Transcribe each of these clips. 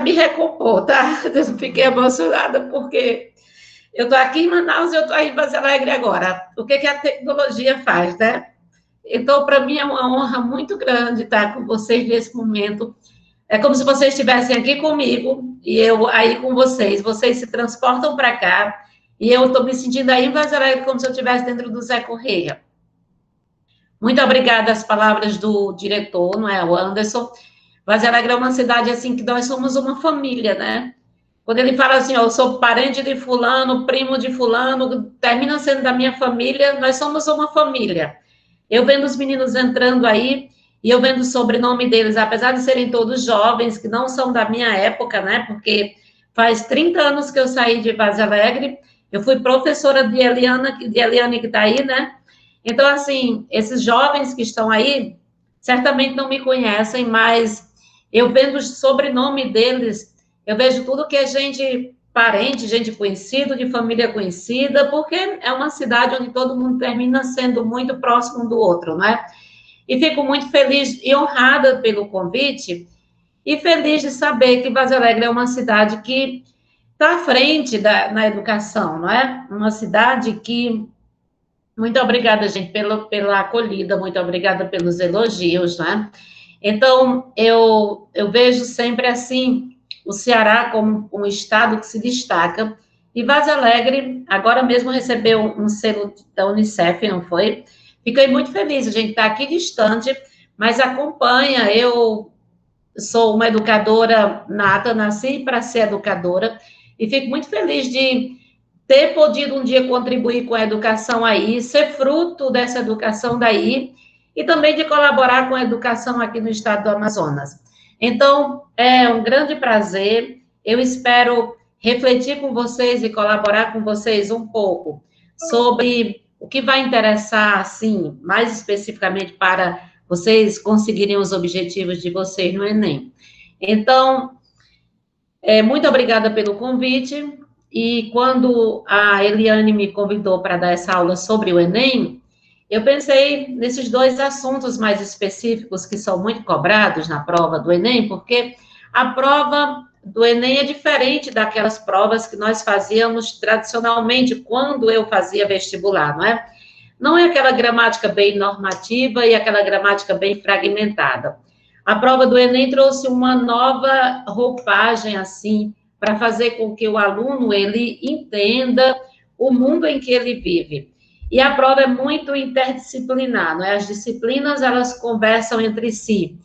me recompor, tá? Eu fiquei emocionada porque eu estou aqui em Manaus e eu estou aí em Vaza Alegre agora. O que a tecnologia faz, né? Então, para mim é uma honra muito grande estar com vocês nesse momento. É como se vocês estivessem aqui comigo e eu aí com vocês. Vocês se transportam para cá e eu estou me sentindo aí em Vaza Alegre como se eu estivesse dentro do Zé Correia. Muito obrigada às palavras do diretor, não é, o Anderson. Vaza Alegre é uma cidade assim que nós somos uma família, né? Quando ele fala assim, ó, eu sou parente de fulano, primo de fulano, termina sendo da minha família, nós somos uma família. Eu vendo os meninos entrando aí, e eu vendo o sobrenome deles, apesar de serem todos jovens, que não são da minha época, né? Porque faz 30 anos que eu saí de Vaza Alegre, eu fui professora de Eliane que está aí, né? Então, assim, esses jovens que estão aí, certamente não me conhecem, mas eu vendo o sobrenome deles, eu vejo tudo que é gente parente, gente conhecida, de família conhecida, porque é uma cidade onde todo mundo termina sendo muito próximo um do outro, né? E fico muito feliz e honrada pelo convite, e feliz de saber que Vaza Alegre é uma cidade que está à frente na educação, não é? Uma cidade que... Muito obrigada, gente, pela acolhida, muito obrigada pelos elogios, né? Então, eu vejo sempre assim o Ceará como um estado que se destaca. E Vaza Alegre, agora mesmo recebeu um selo da Unicef, não foi? Fiquei muito feliz, a gente está aqui distante, mas acompanha. Eu sou uma educadora nata, nasci para ser educadora, e fico muito feliz de ter podido um dia contribuir com a educação aí, ser fruto dessa educação daí, e também de colaborar com a educação aqui no estado do Amazonas. Então, é um grande prazer, eu espero refletir com vocês e colaborar com vocês um pouco sobre o que vai interessar, assim, mais especificamente para vocês conseguirem os objetivos de vocês no Enem. Então, muito obrigada pelo convite. E quando a Eliane me convidou para dar essa aula sobre o Enem, eu pensei nesses dois assuntos mais específicos que são muito cobrados na prova do Enem, porque a prova do Enem é diferente daquelas provas que nós fazíamos tradicionalmente quando eu fazia vestibular, não é? Não é aquela gramática bem normativa e aquela gramática bem fragmentada. A prova do Enem trouxe uma nova roupagem, assim, para fazer com que o aluno, ele entenda o mundo em que ele vive. E a prova é muito interdisciplinar, não é? As disciplinas, elas conversam entre si.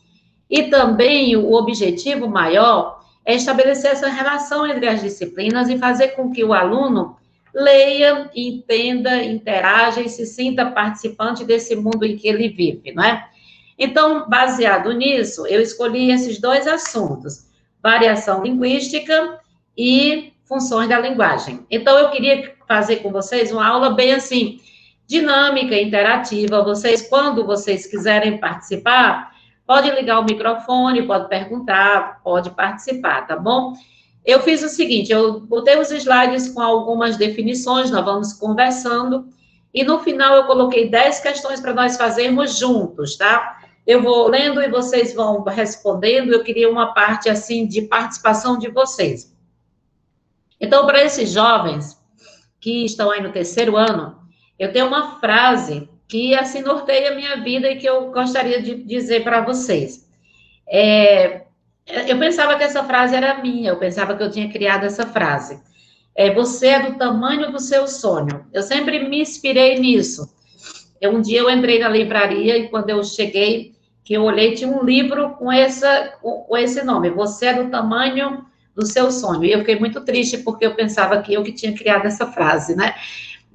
E também o objetivo maior é estabelecer essa relação entre as disciplinas e fazer com que o aluno leia, entenda, interaja e se sinta participante desse mundo em que ele vive, não é? Então, baseado nisso, eu escolhi esses dois assuntos, variação linguística e funções da linguagem. Então, eu queria fazer com vocês uma aula bem assim, dinâmica, interativa. Vocês, quando vocês quiserem participar, pode ligar o microfone, pode perguntar, pode participar, tá bom? Eu fiz o seguinte, eu botei os slides com algumas definições, nós vamos conversando, e no final eu coloquei 10 questões para nós fazermos juntos, tá? Eu vou lendo e vocês vão respondendo. Eu queria uma parte, assim, de participação de vocês. Então, para esses jovens que estão aí no terceiro ano, eu tenho uma frase que, assim, norteia a minha vida e que eu gostaria de dizer para vocês. Eu pensava que essa frase era minha, eu pensava que eu tinha criado essa frase. Você é do tamanho do seu sonho. Eu sempre me inspirei nisso. Um dia eu entrei na livraria e quando eu cheguei, que eu olhei, tinha um livro com esse nome, Você é do tamanho do seu sonho. E eu fiquei muito triste porque eu pensava que eu que tinha criado essa frase, né?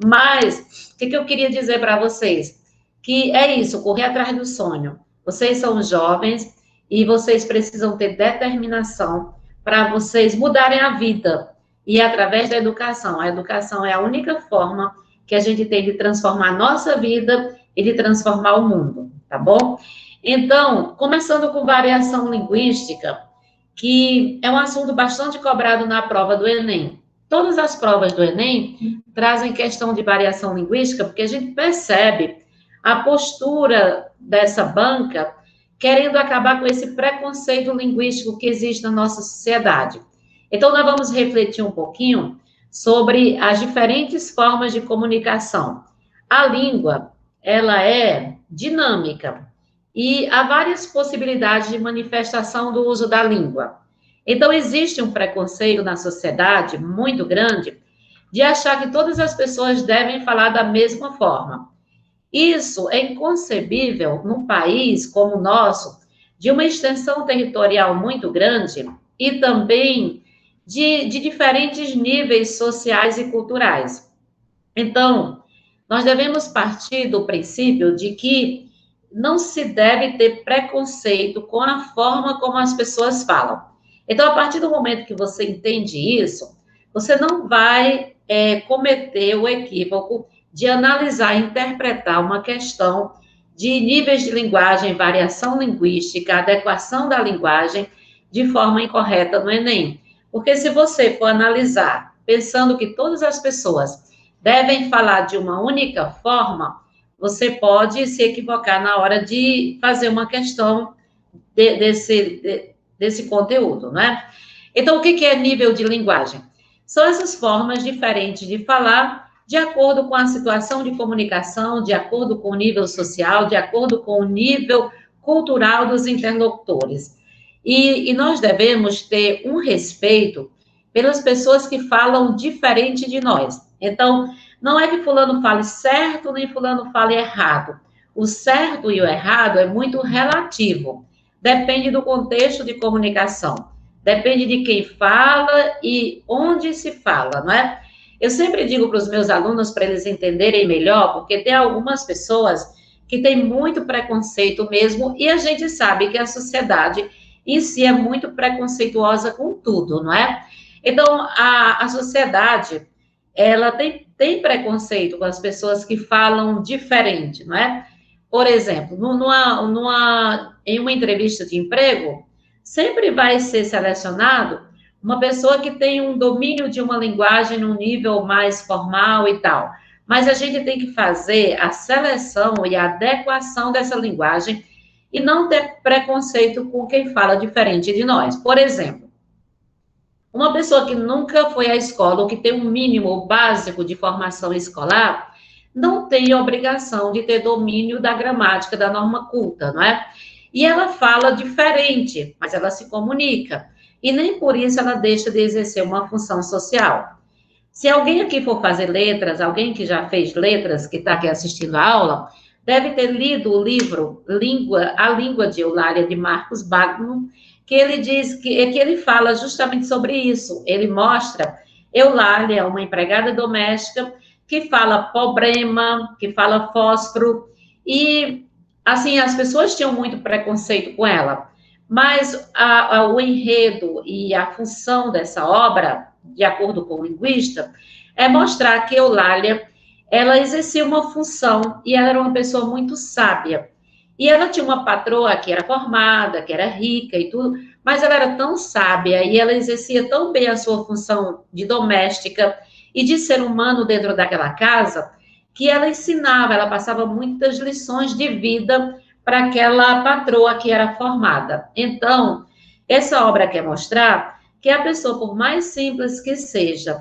Mas, o que eu queria dizer para vocês? Que é isso, correr atrás do sonho. Vocês são jovens e vocês precisam ter determinação para vocês mudarem a vida. E através da educação. A educação é a única forma que a gente tem de transformar a nossa vida e de transformar o mundo, tá bom? Então, começando com variação linguística, que é um assunto bastante cobrado na prova do Enem. Todas as provas do Enem trazem questão de variação linguística, porque a gente percebe a postura dessa banca querendo acabar com esse preconceito linguístico que existe na nossa sociedade. Então, nós vamos refletir um pouquinho sobre as diferentes formas de comunicação. A língua, ela é dinâmica e há várias possibilidades de manifestação do uso da língua. Então, existe um preconceito na sociedade muito grande de achar que todas as pessoas devem falar da mesma forma. Isso é inconcebível num país como o nosso, de uma extensão territorial muito grande e também de diferentes níveis sociais e culturais. Então, nós devemos partir do princípio de que não se deve ter preconceito com a forma como as pessoas falam. Então, a partir do momento que você entende isso, você não vai cometer o equívoco de analisar e interpretar uma questão de níveis de linguagem, variação linguística, adequação da linguagem de forma incorreta no Enem. Porque se você for analisar pensando que todas as pessoas devem falar de uma única forma, você pode se equivocar na hora de fazer uma questão desse conteúdo, né? Então, o que é nível de linguagem? São essas formas diferentes de falar, de acordo com a situação de comunicação, de acordo com o nível social, de acordo com o nível cultural dos interlocutores. E nós devemos ter um respeito pelas pessoas que falam diferente de nós. Então, não é que fulano fale certo, nem fulano fale errado. O certo e o errado é muito relativo. Depende do contexto de comunicação. Depende de quem fala e onde se fala, não é? Eu sempre digo para os meus alunos, para eles entenderem melhor, porque tem algumas pessoas que têm muito preconceito mesmo, e a gente sabe que a sociedade em si é muito preconceituosa com tudo, não é? Então, a sociedade, ela tem preconceito com as pessoas que falam diferente, não é? Por exemplo, em uma entrevista de emprego, sempre vai ser selecionado uma pessoa que tem um domínio de uma linguagem num nível mais formal e tal. Mas a gente tem que fazer a seleção e a adequação dessa linguagem e não ter preconceito com quem fala diferente de nós. Por exemplo, uma pessoa que nunca foi à escola ou que tem um mínimo básico de formação escolar não tem a obrigação de ter domínio da gramática, da norma culta, não é? E ela fala diferente, mas ela se comunica. E nem por isso ela deixa de exercer uma função social. Se alguém aqui for fazer letras, alguém que já fez letras, que está aqui assistindo a aula, deve ter lido o livro A Língua de Eulália, de Marcos Bagno, que ele diz que ele fala justamente sobre isso. Ele mostra Eulália, uma empregada doméstica, que fala problema, que fala fósforo, e, assim, as pessoas tinham muito preconceito com ela, mas o enredo e a função dessa obra, de acordo com o linguista, é mostrar que Eulália, ela exercia uma função e ela era uma pessoa muito sábia. E ela tinha uma patroa que era formada, que era rica e tudo, mas ela era tão sábia e ela exercia tão bem a sua função de doméstica e de ser humano dentro daquela casa, que ela ensinava, ela passava muitas lições de vida para aquela patroa que era formada. Então, essa obra quer mostrar que a pessoa, por mais simples que seja,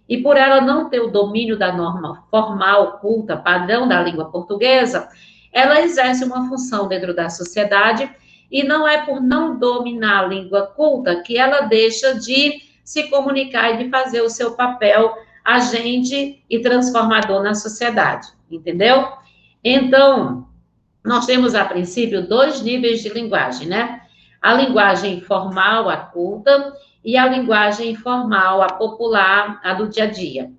e por ela não ter o domínio da norma formal, culta, padrão da língua portuguesa, ela exerce uma função dentro da sociedade e não é por não dominar a língua culta que ela deixa de se comunicar e de fazer o seu papel agente e transformador na sociedade, entendeu? Então, nós temos, a princípio, 2 níveis de linguagem, né? A linguagem formal, a culta, e a linguagem informal, a popular, a do dia a dia.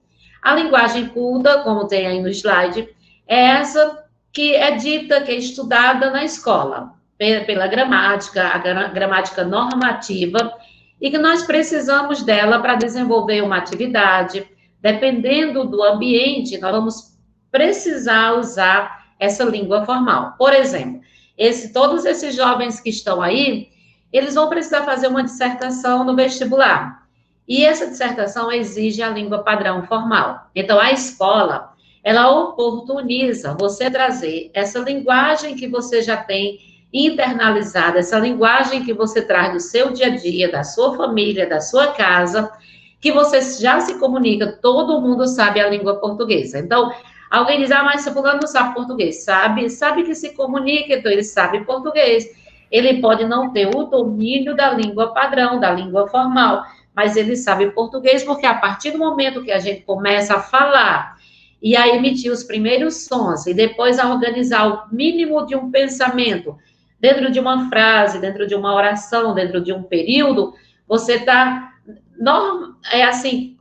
A linguagem culta, como tem aí no slide, é essa que é dita, que é estudada na escola, pela gramática, a gramática normativa, e que nós precisamos dela para desenvolver uma atividade. Dependendo do ambiente, nós vamos precisar usar essa língua formal. Por exemplo, todos esses jovens que estão aí, eles vão precisar fazer uma dissertação no vestibular. E essa dissertação exige a língua padrão formal. Então, a escola, ela oportuniza você trazer essa linguagem que você já tem internalizada, essa linguagem que você traz do seu dia a dia, da sua família, da sua casa, que você já se comunica, todo mundo sabe a língua portuguesa. Então, alguém diz, mas se fulano não sabe português. Sabe que se comunica, então ele sabe português. Ele pode não ter o domínio da língua padrão, da língua formal, mas ele sabe português, porque a partir do momento que a gente começa a falar e a emitir os primeiros sons, e depois a organizar o mínimo de um pensamento, dentro de uma frase, dentro de uma oração, dentro de um período, você está,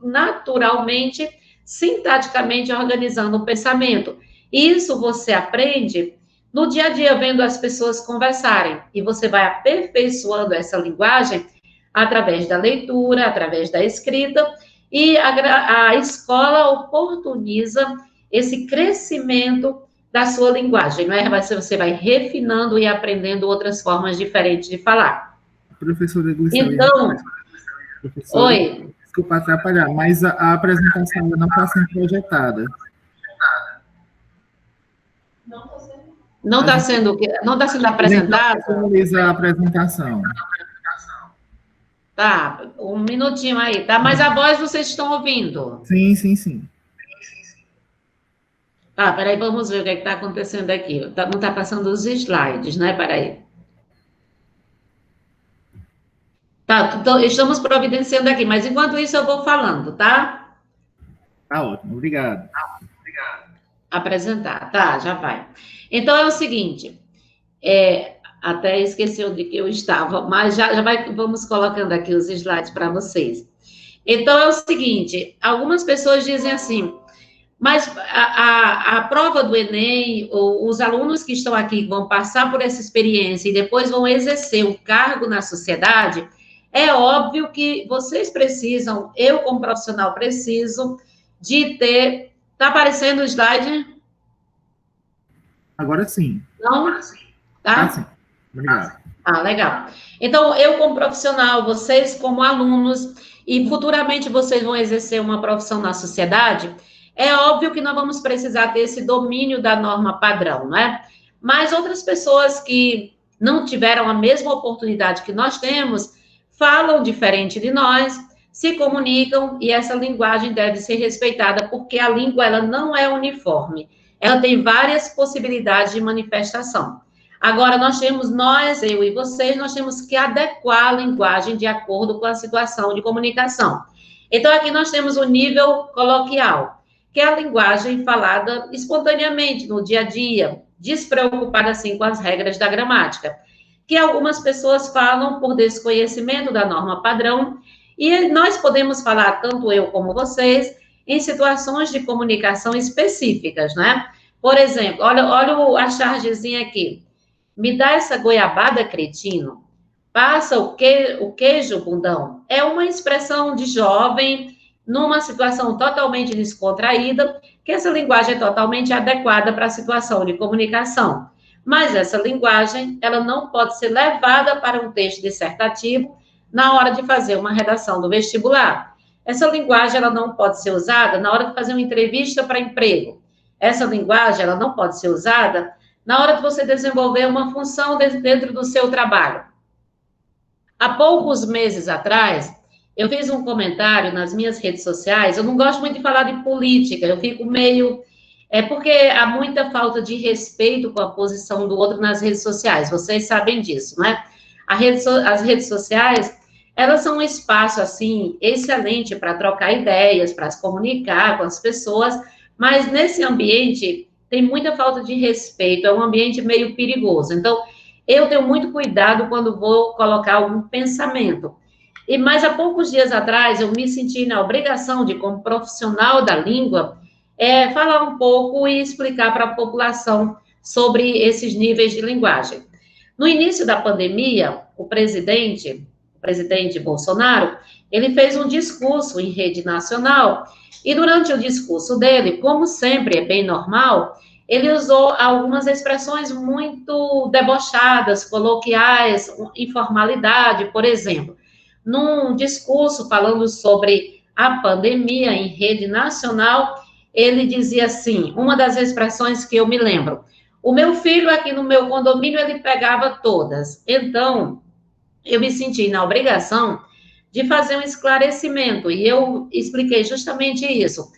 naturalmente, sintaticamente organizando o pensamento. Isso você aprende no dia a dia, vendo as pessoas conversarem, e você vai aperfeiçoando essa linguagem através da leitura, através da escrita, e a escola oportuniza esse crescimento da sua linguagem, não é? Você vai refinando e aprendendo outras formas diferentes de falar. Professora Glicélia. Então, oi. Desculpa atrapalhar, mas a apresentação ainda não está sendo projetada. Não está sendo apresentada? A apresentação. Tá, um minutinho aí, tá? Mas a voz vocês estão ouvindo? Sim. Tá, peraí, vamos ver o que está acontecendo aqui. Não está passando os slides, né? Peraí. Tá, então, estamos providenciando aqui, mas enquanto isso eu vou falando, tá? Tá ótimo, obrigado. Apresentar, tá, já vai. Então, é o seguinte, até esqueci onde que eu estava, mas vamos colocando aqui os slides para vocês. Então, é o seguinte, algumas pessoas dizem assim, mas a prova do Enem, os alunos que estão aqui vão passar por essa experiência e depois vão exercer um cargo na sociedade, é óbvio que vocês precisam, eu como profissional preciso de ter... Está aparecendo o slide? Agora sim. Não? Tá? Sim. Obrigado. Legal. Então, eu como profissional, vocês como alunos, e futuramente vocês vão exercer uma profissão na sociedade, é óbvio que nós vamos precisar ter esse domínio da norma padrão, não é? Mas outras pessoas que não tiveram a mesma oportunidade que nós temos, falam diferente de nós, se comunicam, e essa linguagem deve ser respeitada, porque a língua, ela não é uniforme. Ela tem várias possibilidades de manifestação. Agora, eu e vocês, nós temos que adequar a linguagem de acordo com a situação de comunicação. Então, aqui nós temos o nível coloquial, que é a linguagem falada espontaneamente, no dia a dia, despreocupada, assim, com as regras da gramática, que algumas pessoas falam por desconhecimento da norma padrão, e nós podemos falar, tanto eu como vocês, em situações de comunicação específicas, né? Por exemplo, olha a chargezinha aqui. Me dá essa goiabada, cretino. Passa o queijo, bundão. É uma expressão de jovem, numa situação totalmente descontraída, que essa linguagem é totalmente adequada para a situação de comunicação. Mas essa linguagem, ela não pode ser levada para um texto dissertativo na hora de fazer uma redação do vestibular. Essa linguagem, ela não pode ser usada na hora de fazer uma entrevista para emprego. Essa linguagem, ela não pode ser usada na hora de você desenvolver uma função dentro do seu trabalho. Há poucos meses atrás, eu fiz um comentário nas minhas redes sociais, eu não gosto muito de falar de política, eu fico meio... porque há muita falta de respeito com a posição do outro nas redes sociais, vocês sabem disso, né? As redes sociais, elas são um espaço, assim, excelente para trocar ideias, para se comunicar com as pessoas, mas nesse ambiente tem muita falta de respeito, é um ambiente meio perigoso. Então, eu tenho muito cuidado quando vou colocar algum pensamento. Mas há poucos dias atrás, eu me senti na obrigação de, como profissional da língua, falar um pouco e explicar para a população sobre esses níveis de linguagem. No início da pandemia, o presidente Bolsonaro, ele fez um discurso em rede nacional, e durante o discurso dele, como sempre é bem normal, ele usou algumas expressões muito debochadas, coloquiais, informalidade, por exemplo. Num discurso falando sobre a pandemia em rede nacional, ele dizia assim, uma das expressões que eu me lembro, O meu filho aqui no meu condomínio, ele pegava todas. Então, eu me senti na obrigação de fazer um esclarecimento, e eu expliquei justamente isso,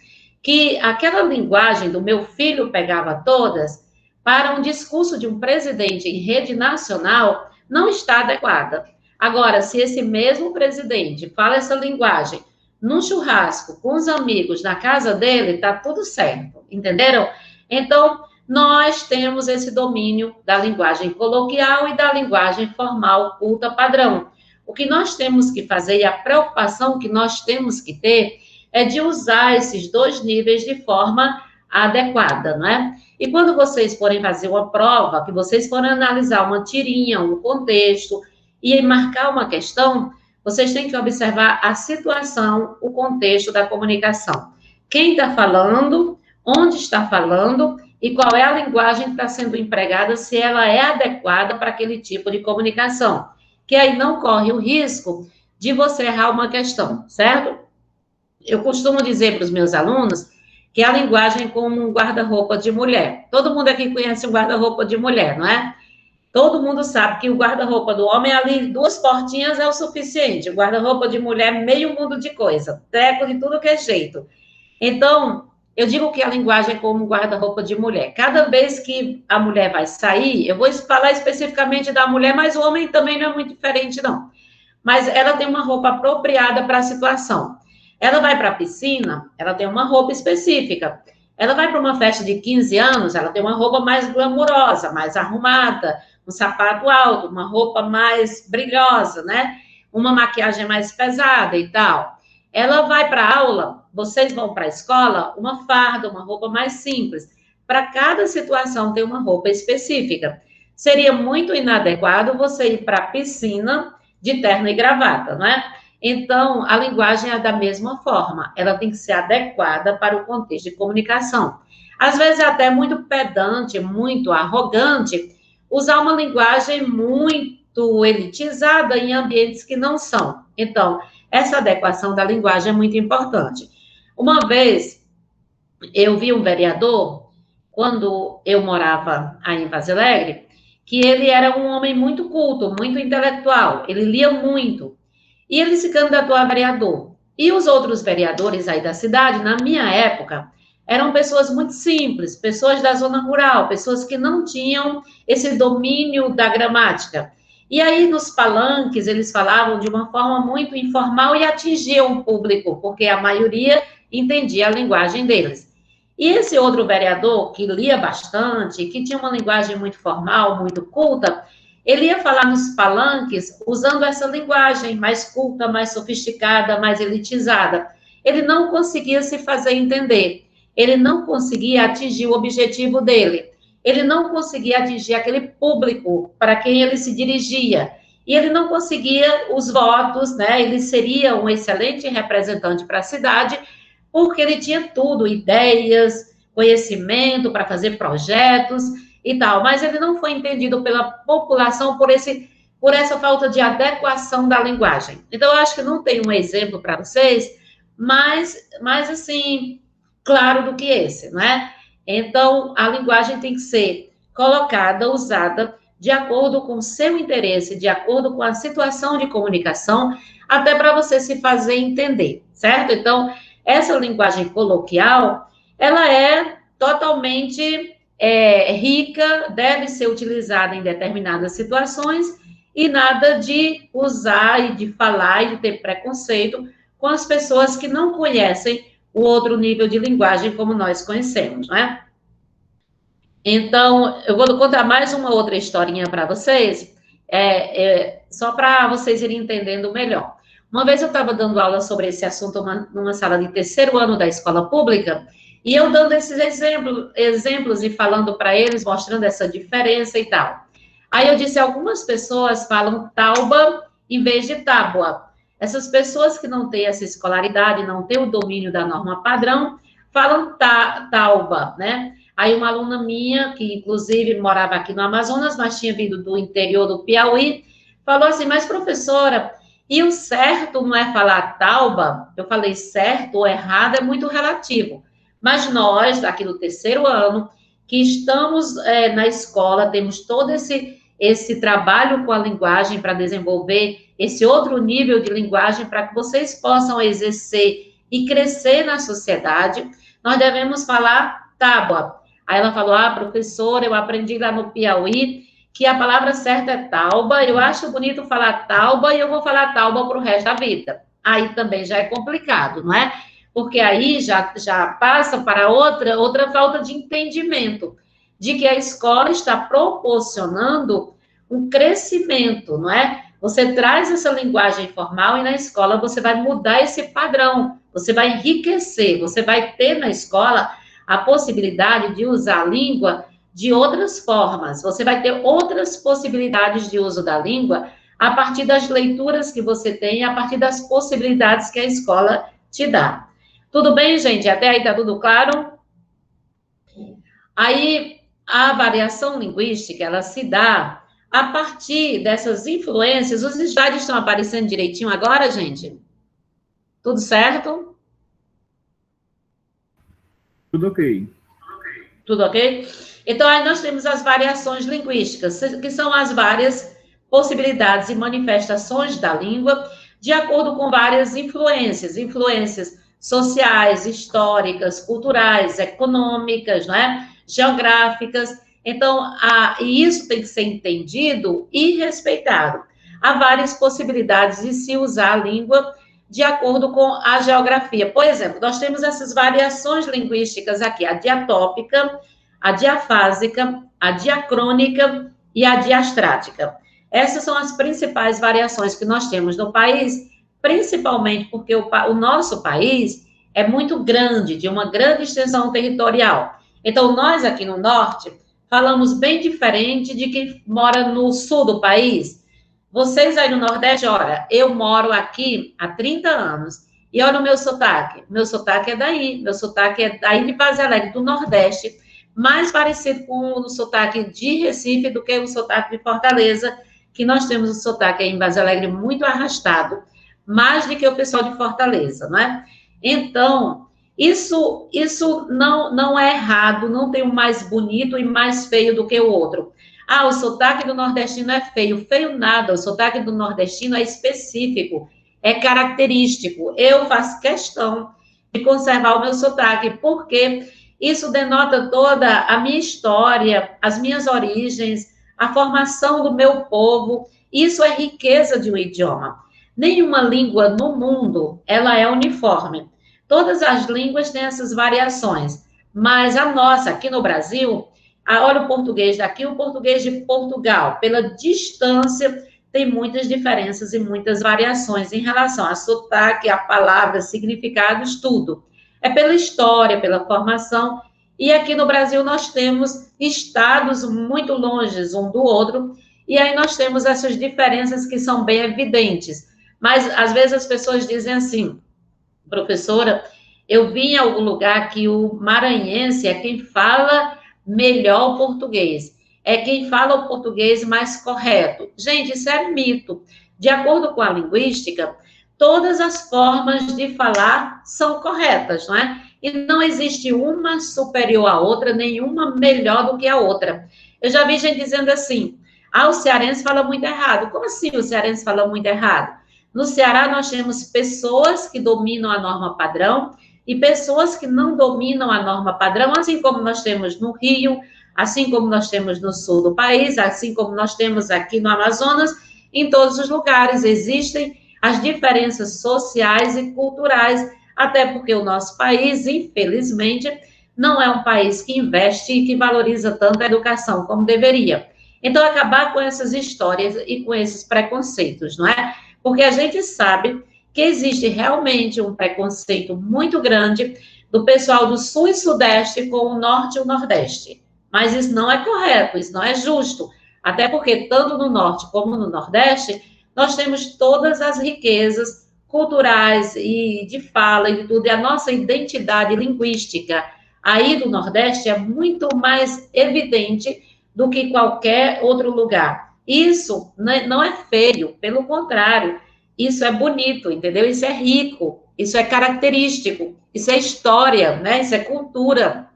que aquela linguagem do meu filho pegava todas, para um discurso de um presidente em rede nacional, não está adequada. Agora, se esse mesmo presidente fala essa linguagem num churrasco com os amigos na casa dele, tá tudo certo, entenderam? Então, nós temos esse domínio da linguagem coloquial e da linguagem formal, culta, padrão. O que nós temos que fazer e a preocupação que nós temos que ter é de usar esses dois níveis de forma adequada, não é? E quando vocês forem fazer uma prova, que vocês forem analisar uma tirinha, um contexto, e marcar uma questão, vocês têm que observar a situação, o contexto da comunicação. Quem está falando, onde está falando e qual é a linguagem que está sendo empregada, se ela é adequada para aquele tipo de comunicação. Que aí não corre o risco de você errar uma questão, certo? Eu costumo dizer para os meus alunos que a linguagem é como um guarda-roupa de mulher. Todo mundo aqui conhece um guarda-roupa de mulher, não é? Todo mundo sabe que o guarda-roupa do homem, ali, 2 portinhas é o suficiente. O guarda-roupa de mulher, meio mundo de coisa. Treco de tudo que é jeito. Então, eu digo que a linguagem é como um guarda-roupa de mulher. Cada vez que a mulher vai sair, eu vou falar especificamente da mulher, mas o homem também não é muito diferente, não. Mas ela tem uma roupa apropriada para a situação. Ela vai para a piscina, ela tem uma roupa específica. Ela vai para uma festa de 15 anos, ela tem uma roupa mais glamurosa, mais arrumada, um sapato alto, uma roupa mais brilhosa, né? Uma maquiagem mais pesada e tal. Ela vai para a aula, vocês vão para a escola, uma farda, uma roupa mais simples. Para cada situação tem uma roupa específica. Seria muito inadequado você ir para a piscina de terno e gravata, não é? Então, a linguagem é da mesma forma, ela tem que ser adequada para o contexto de comunicação. Às vezes é até muito pedante, muito arrogante, usar uma linguagem muito elitizada em ambientes que não são. Então, essa adequação da linguagem é muito importante. Uma vez, eu vi um vereador, quando eu morava aí em Vaz Alegre, que ele era um homem muito culto, muito intelectual, ele lia muito, e ele se candidatou a vereador. E os outros vereadores aí da cidade, na minha época, eram pessoas muito simples, pessoas da zona rural, pessoas que não tinham esse domínio da gramática. E aí, nos palanques, eles falavam de uma forma muito informal e atingiam o público, porque a maioria entendia a linguagem deles. E esse outro vereador, que lia bastante, que tinha uma linguagem muito formal, muito culta, ele ia falar nos palanques usando essa linguagem mais culta, mais sofisticada, mais elitizada. Ele não conseguia se fazer entender. Ele não conseguia atingir o objetivo dele. Ele não conseguia atingir aquele público para quem ele se dirigia. E ele não conseguia os votos, né? Ele seria um excelente representante para a cidade, porque ele tinha tudo, ideias, conhecimento para fazer projetos e tal, mas ele não foi entendido pela população por essa falta de adequação da linguagem. Então, eu acho que não tem um exemplo para vocês, mais assim, claro do que esse, não é? Então, a linguagem tem que ser colocada, usada, de acordo com o seu interesse, de acordo com a situação de comunicação, até para você se fazer entender, certo? Então, essa linguagem coloquial, ela é totalmente rica, deve ser utilizada em determinadas situações, e nada de usar e de falar e de ter preconceito com as pessoas que não conhecem o outro nível de linguagem como nós conhecemos, né? Então, eu vou contar mais uma outra historinha para vocês, só para vocês irem entendendo melhor. Uma vez eu estava dando aula sobre esse assunto numa sala de 3º ano da escola pública, e eu dando esses exemplos e falando para eles, mostrando essa diferença e tal. Aí eu disse, algumas pessoas falam tauba em vez de tábua. Essas pessoas que não têm essa escolaridade, não têm o domínio da norma padrão, falam tauba, né? Aí uma aluna minha, que inclusive morava aqui no Amazonas, mas tinha vindo do interior do Piauí, falou assim, mas professora, e o certo não é falar tauba? Eu falei, certo ou errado é muito relativo. Mas nós, aqui no 3º ano, que estamos na escola, temos todo esse trabalho com a linguagem para desenvolver esse outro nível de linguagem para que vocês possam exercer e crescer na sociedade, nós devemos falar tábua. Aí ela falou, professora, eu aprendi lá no Piauí que a palavra certa é tauba, eu acho bonito falar tauba e eu vou falar tauba para o resto da vida. Aí também já é complicado, não é? Porque aí já passa para outra falta de entendimento, de que a escola está proporcionando um crescimento, não é? Você traz essa linguagem formal e na escola você vai mudar esse padrão, você vai enriquecer, você vai ter na escola a possibilidade de usar a língua de outras formas, você vai ter outras possibilidades de uso da língua a partir das leituras que você tem, a partir das possibilidades que a escola te dá. Tudo bem, gente? Até aí tá tudo claro? Aí, a variação linguística, ela se dá a partir dessas influências. Os slides estão aparecendo direitinho agora, gente? Tudo certo? Tudo ok. Tudo ok? Então, aí nós temos as variações linguísticas, que são as várias possibilidades e manifestações da língua, de acordo com várias influências sociais, históricas, culturais, econômicas, não é? Geográficas. Então, e isso tem que ser entendido e respeitado. Há várias possibilidades de se usar a língua de acordo com a geografia. Por exemplo, nós temos essas variações linguísticas aqui, a diatópica, a diafásica, a diacrônica e a diastrática. Essas são as principais variações que nós temos no país, principalmente porque o nosso país é muito grande, de uma grande extensão territorial. Então, nós aqui no norte falamos bem diferente de quem mora no sul do país. Vocês aí no Nordeste, olha, eu moro aqui há 30 anos, e olha o meu sotaque é daí, meu sotaque é daí de Vaz Alegre, do Nordeste, mais parecido com o sotaque de Recife do que o sotaque de Fortaleza, que nós temos o sotaque aí em Vaz Alegre muito arrastado, mais do que o pessoal de Fortaleza, não é? Então, isso não é errado, não tem um mais bonito e mais feio do que o outro. O sotaque do nordestino é feio. Feio nada, o sotaque do nordestino é específico, é característico. Eu faço questão de conservar o meu sotaque, porque isso denota toda a minha história, as minhas origens, a formação do meu povo. Isso é riqueza de um idioma. Nenhuma língua no mundo, ela é uniforme. Todas as línguas têm essas variações, mas a nossa, aqui no Brasil, olha o português daqui, o português de Portugal, pela distância, tem muitas diferenças e muitas variações em relação a sotaque, a palavras, significados, tudo. É pela história, pela formação, e aqui no Brasil nós temos estados muito longes um do outro, e aí nós temos essas diferenças que são bem evidentes. Mas, às vezes, as pessoas dizem assim, professora, eu vi em algum lugar que o maranhense é quem fala melhor o português, é quem fala o português mais correto. Gente, isso é mito. De acordo com a linguística, todas as formas de falar são corretas, não é? E não existe uma superior à outra, nenhuma melhor do que a outra. Eu já vi gente dizendo assim, o cearense fala muito errado. Como assim o cearense fala muito errado? No Ceará, nós temos pessoas que dominam a norma padrão e pessoas que não dominam a norma padrão, assim como nós temos no Rio, assim como nós temos no sul do país, assim como nós temos aqui no Amazonas, em todos os lugares existem as diferenças sociais e culturais, até porque o nosso país, infelizmente, não é um país que investe e que valoriza tanto a educação como deveria. Então, acabar com essas histórias e com esses preconceitos, não é? Porque a gente sabe que existe realmente um preconceito muito grande do pessoal do Sul e Sudeste com o Norte e o Nordeste. Mas isso não é correto, isso não é justo. Até porque, tanto no Norte como no Nordeste, nós temos todas as riquezas culturais e de fala e de tudo, e a nossa identidade linguística aí do Nordeste é muito mais evidente do que qualquer outro lugar. Isso não é feio, pelo contrário, isso é bonito, entendeu? Isso é rico, isso é característico, isso é história, né? Isso é cultura.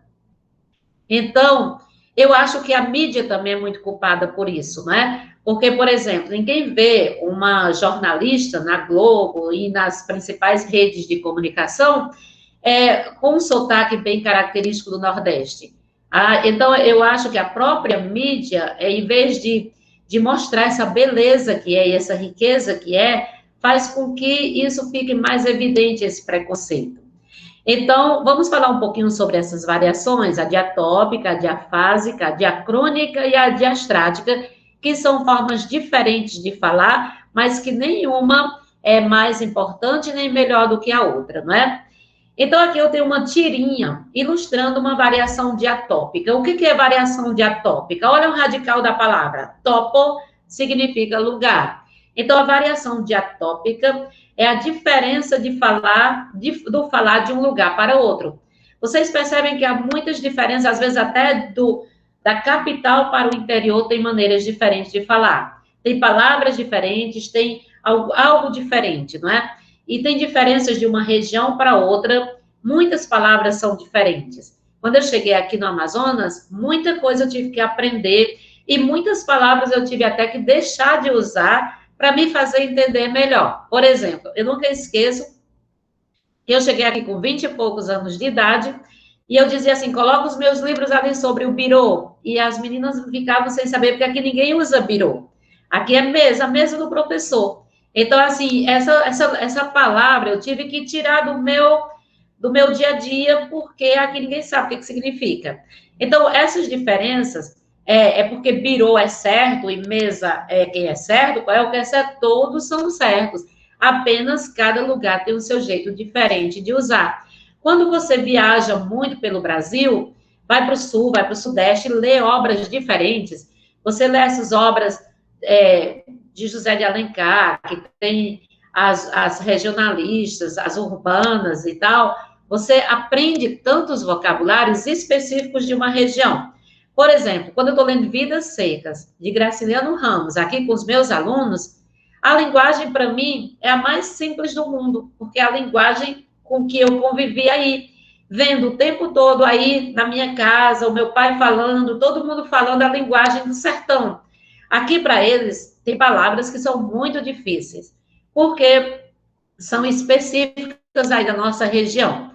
Então, Eu acho que a mídia também é muito culpada por isso, né? Porque, por exemplo, ninguém vê uma jornalista na Globo e nas principais redes de comunicação com um sotaque bem característico do Nordeste. Então, eu acho que a própria mídia, em vez de mostrar essa beleza que é e essa riqueza que faz com que isso fique mais evidente, esse preconceito. Então, vamos falar um pouquinho sobre essas variações, a diatópica, a diafásica, a diacrônica e a diastrática, que são formas diferentes de falar, mas que nenhuma é mais importante nem melhor do que a outra, não é? Então, aqui eu tenho uma tirinha ilustrando uma variação diatópica. O que é variação diatópica? Olha o radical da palavra. Topo significa lugar. Então, a variação diatópica é a diferença de falar, do falar de um lugar para outro. Vocês percebem que há muitas diferenças, às vezes até da capital para o interior tem maneiras diferentes de falar. Tem palavras diferentes, tem algo diferente, não é? E tem diferenças de uma região para outra, muitas palavras são diferentes. Quando eu cheguei aqui no Amazonas, muita coisa eu tive que aprender e muitas palavras eu tive até que deixar de usar para me fazer entender melhor. Por exemplo, eu nunca esqueço que eu cheguei aqui com 20 e poucos anos de idade e eu dizia assim, coloca os meus livros ali sobre o birô. E as meninas ficavam sem saber, porque aqui ninguém usa birô. Aqui é a mesa do professor. Então, assim, essa palavra eu tive que tirar do meu dia a dia, porque aqui ninguém sabe o que significa. Então, essas diferenças porque birô é certo e mesa é quem é certo, qual é o que é certo, todos são certos. Apenas cada lugar tem o seu jeito diferente de usar. Quando você viaja muito pelo Brasil, vai para o sul, vai para o sudeste, lê obras diferentes. Você lê essas obras de José de Alencar, que tem as regionalistas, as urbanas e tal, você aprende tantos vocabulários específicos de uma região. Por exemplo, quando eu estou lendo Vidas Secas, de Graciliano Ramos, aqui com os meus alunos, a linguagem, para mim, é a mais simples do mundo, porque é a linguagem com que eu convivi aí, vendo o tempo todo aí na minha casa, o meu pai falando, todo mundo falando a linguagem do sertão. Aqui, para eles, tem palavras que são muito difíceis, porque são específicas aí da nossa região.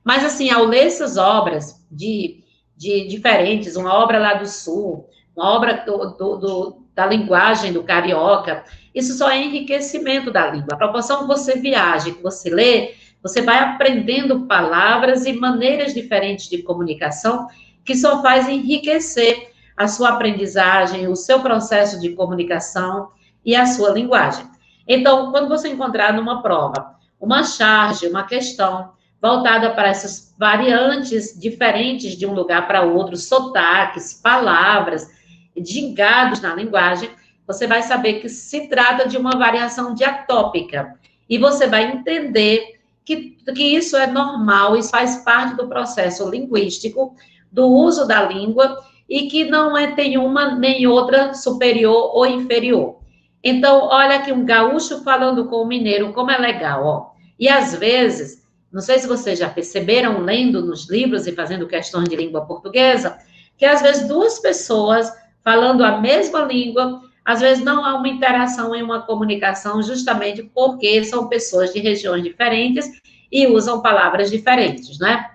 Mas, assim, ao ler essas obras de diferentes, uma obra lá do Sul, uma obra da linguagem do carioca, isso só é enriquecimento da língua. A proporção que você viaja, que você lê, você vai aprendendo palavras e maneiras diferentes de comunicação que só faz enriquecer a sua aprendizagem, o seu processo de comunicação e a sua linguagem. Então, quando você encontrar numa prova uma charge, uma questão voltada para essas variantes diferentes de um lugar para outro, sotaques, palavras, gingados na linguagem, você vai saber que se trata de uma variação diatópica. E você vai entender que isso é normal, isso faz parte do processo linguístico, do uso da língua, e que não tem uma nem outra superior ou inferior. Então, olha aqui um gaúcho falando com um mineiro, como é legal, ó. E às vezes, não sei se vocês já perceberam, lendo nos livros e fazendo questões de língua portuguesa, que às vezes duas pessoas falando a mesma língua, às vezes não há uma interação e uma comunicação, justamente porque são pessoas de regiões diferentes e usam palavras diferentes, né?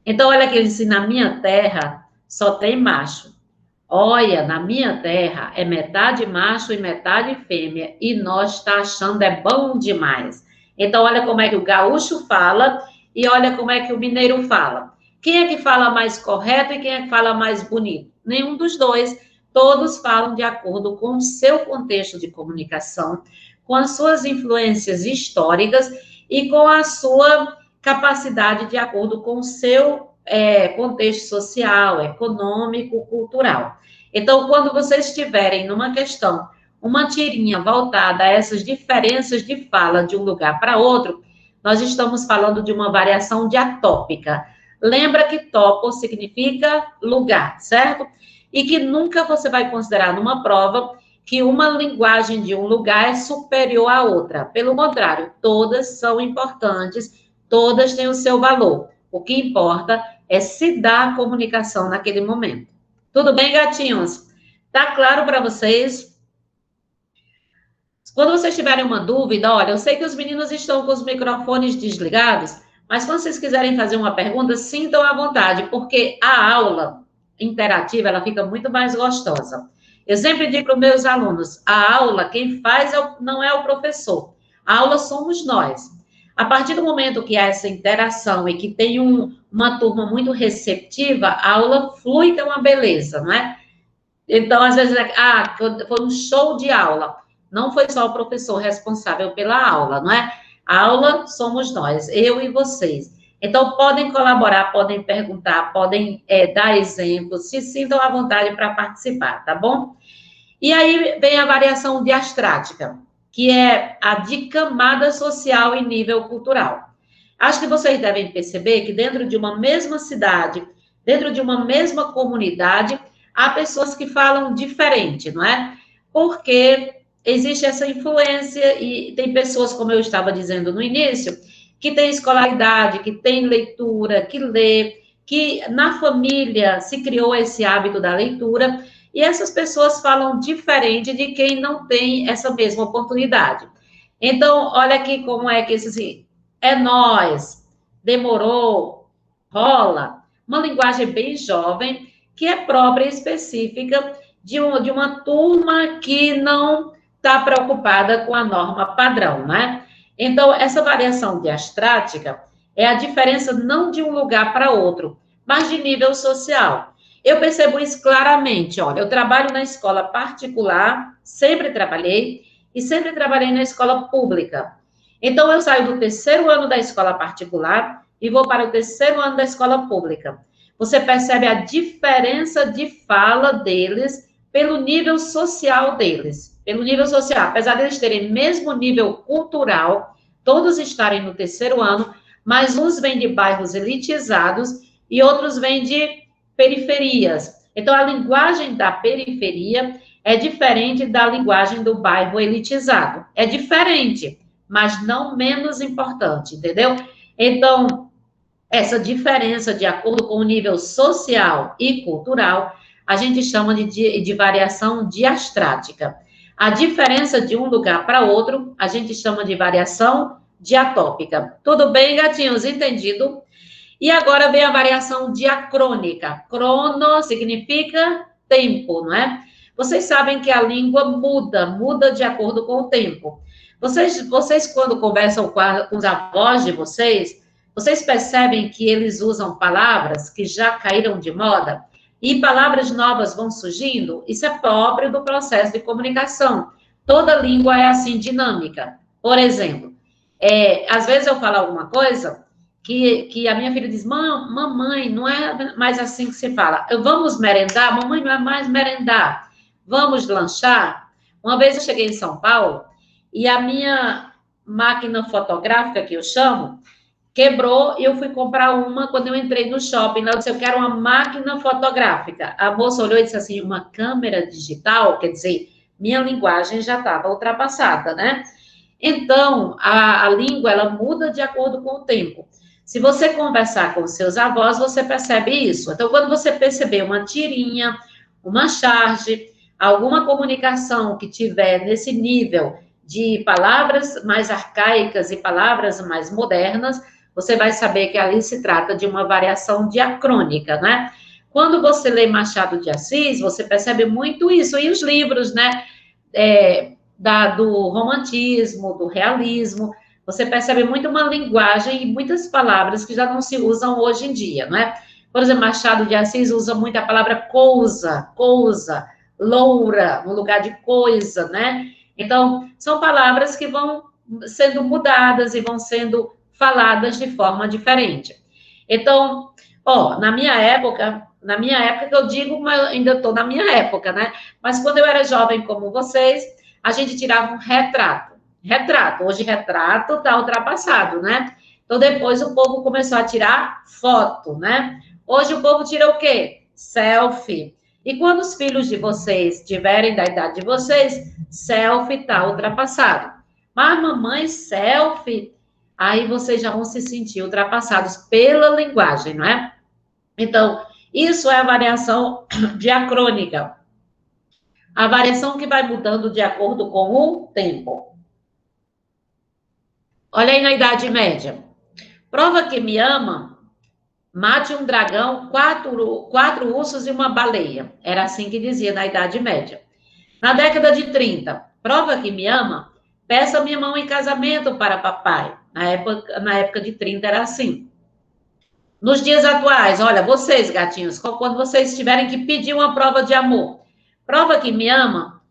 Então, olha aqui, ele disse, na minha terra só tem macho. Olha, na minha terra é metade macho e metade fêmea, e nós tá achando bom demais. Então, olha como é que o gaúcho fala e olha como é que o mineiro fala. Quem é que fala mais correto e quem é que fala mais bonito? Nenhum dos dois. Todos falam de acordo com o seu contexto de comunicação, com as suas influências históricas e com a sua capacidade de acordo com o seu contexto social, econômico, cultural. Então, quando vocês estiverem numa questão, uma tirinha voltada a essas diferenças de fala de um lugar para outro, nós estamos falando de uma variação diatópica. Lembra que topo significa lugar, certo? E que nunca você vai considerar numa prova que uma linguagem de um lugar é superior à outra. Pelo contrário, todas são importantes, todas têm o seu valor. O que importa é se dar a comunicação naquele momento. Tudo bem, gatinhos? Tá claro para vocês? Quando vocês tiverem uma dúvida, olha, eu sei que os meninos estão com os microfones desligados, mas quando vocês quiserem fazer uma pergunta, sintam à vontade, porque a aula interativa, ela fica muito mais gostosa. Eu sempre digo para os meus alunos, a aula, quem faz não é o professor, a aula somos nós. A partir do momento que há essa interação e que tem uma turma muito receptiva, a aula flui, que é uma beleza, não é? Então, às vezes, foi um show de aula. Não foi só o professor responsável pela aula, não é? A aula somos nós, eu e vocês. Então, podem colaborar, podem perguntar, podem dar exemplos, se sintam à vontade para participar, tá bom? E aí vem a variação diastrática, que é a de camada social e nível cultural. Acho que vocês devem perceber que dentro de uma mesma cidade, dentro de uma mesma comunidade, há pessoas que falam diferente, não é? Porque existe essa influência e tem pessoas, como eu estava dizendo no início, que têm escolaridade, que têm leitura, que lê, que na família se criou esse hábito da leitura, e essas pessoas falam diferente de quem não tem essa mesma oportunidade. Então, olha aqui como é que esse é nós, demorou, rola, uma linguagem bem jovem, que é própria e específica de uma turma que não está preocupada com a norma padrão, né? Então, essa variação diastrática é a diferença não de um lugar para outro, mas de nível social. Eu percebo isso claramente, olha, eu trabalho na escola particular, sempre trabalhei, e sempre trabalhei na escola pública. Então, eu saio do terceiro ano da escola particular e vou para o terceiro ano da escola pública. Você percebe a diferença de fala deles pelo nível social deles. Pelo nível social, apesar deles terem mesmo nível cultural, todos estarem no terceiro ano, mas uns vêm de bairros elitizados e outros vêm de periferias. Então, a linguagem da periferia é diferente da linguagem do bairro elitizado. É diferente, mas não menos importante, entendeu? Então, essa diferença de acordo com o nível social e cultural, a gente chama de variação diastrática. A diferença de um lugar para outro, a gente chama de variação diatópica. Tudo bem, gatinhos? Entendido? E agora vem a variação diacrônica. Crono significa tempo, não é? Vocês sabem que a língua muda de acordo com o tempo. Vocês quando conversam com os avós de vocês percebem que eles usam palavras que já caíram de moda e palavras novas vão surgindo? Isso é próprio do processo de comunicação. Toda língua é assim, dinâmica. Por exemplo, às vezes eu falo alguma coisa que a minha filha diz, mamãe, não é mais assim que se fala. Vamos merendar? Mamãe, não é mais merendar. Vamos lanchar? Uma vez eu cheguei em São Paulo e a minha máquina fotográfica, que eu chamo, quebrou e eu fui comprar uma quando eu entrei no shopping. Ela disse, eu quero uma máquina fotográfica. A moça olhou e disse assim, uma câmera digital? Quer dizer, minha linguagem já estava ultrapassada, né? Então, a língua, ela muda de acordo com o tempo. Se você conversar com seus avós, você percebe isso. Então, quando você perceber uma tirinha, uma charge, alguma comunicação que tiver nesse nível de palavras mais arcaicas e palavras mais modernas, você vai saber que ali se trata de uma variação diacrônica, né? Quando você lê Machado de Assis, você percebe muito isso. E os livros, né? Do romantismo, do realismo, você percebe muito uma linguagem e muitas palavras que já não se usam hoje em dia, não é? Por exemplo, Machado de Assis usa muito a palavra cousa, loura, no lugar de coisa, né? Então, são palavras que vão sendo mudadas e vão sendo faladas de forma diferente. Então, na minha época que eu digo, mas eu ainda estou na minha época, né? Mas quando eu era jovem como vocês, a gente tirava um retrato. Hoje retrato está ultrapassado, né? Então, depois o povo começou a tirar foto, né? Hoje o povo tira o quê? Selfie. E quando os filhos de vocês tiverem da idade de vocês, selfie está ultrapassado. Mas, mamãe, selfie, aí vocês já vão se sentir ultrapassados pela linguagem, não é? Então, Isso é a variação diacrônica. A variação que vai mudando de acordo com o tempo. Olha aí na Idade Média. Prova que me ama, mate um dragão, quatro ursos e uma baleia. Era assim que dizia na Idade Média. Na década de 30, prova que me ama, peça minha mão em casamento para papai. Na época de 30 era assim. Nos dias atuais, olha, vocês, gatinhos, quando vocês tiverem que pedir uma prova de amor, prova que me ama,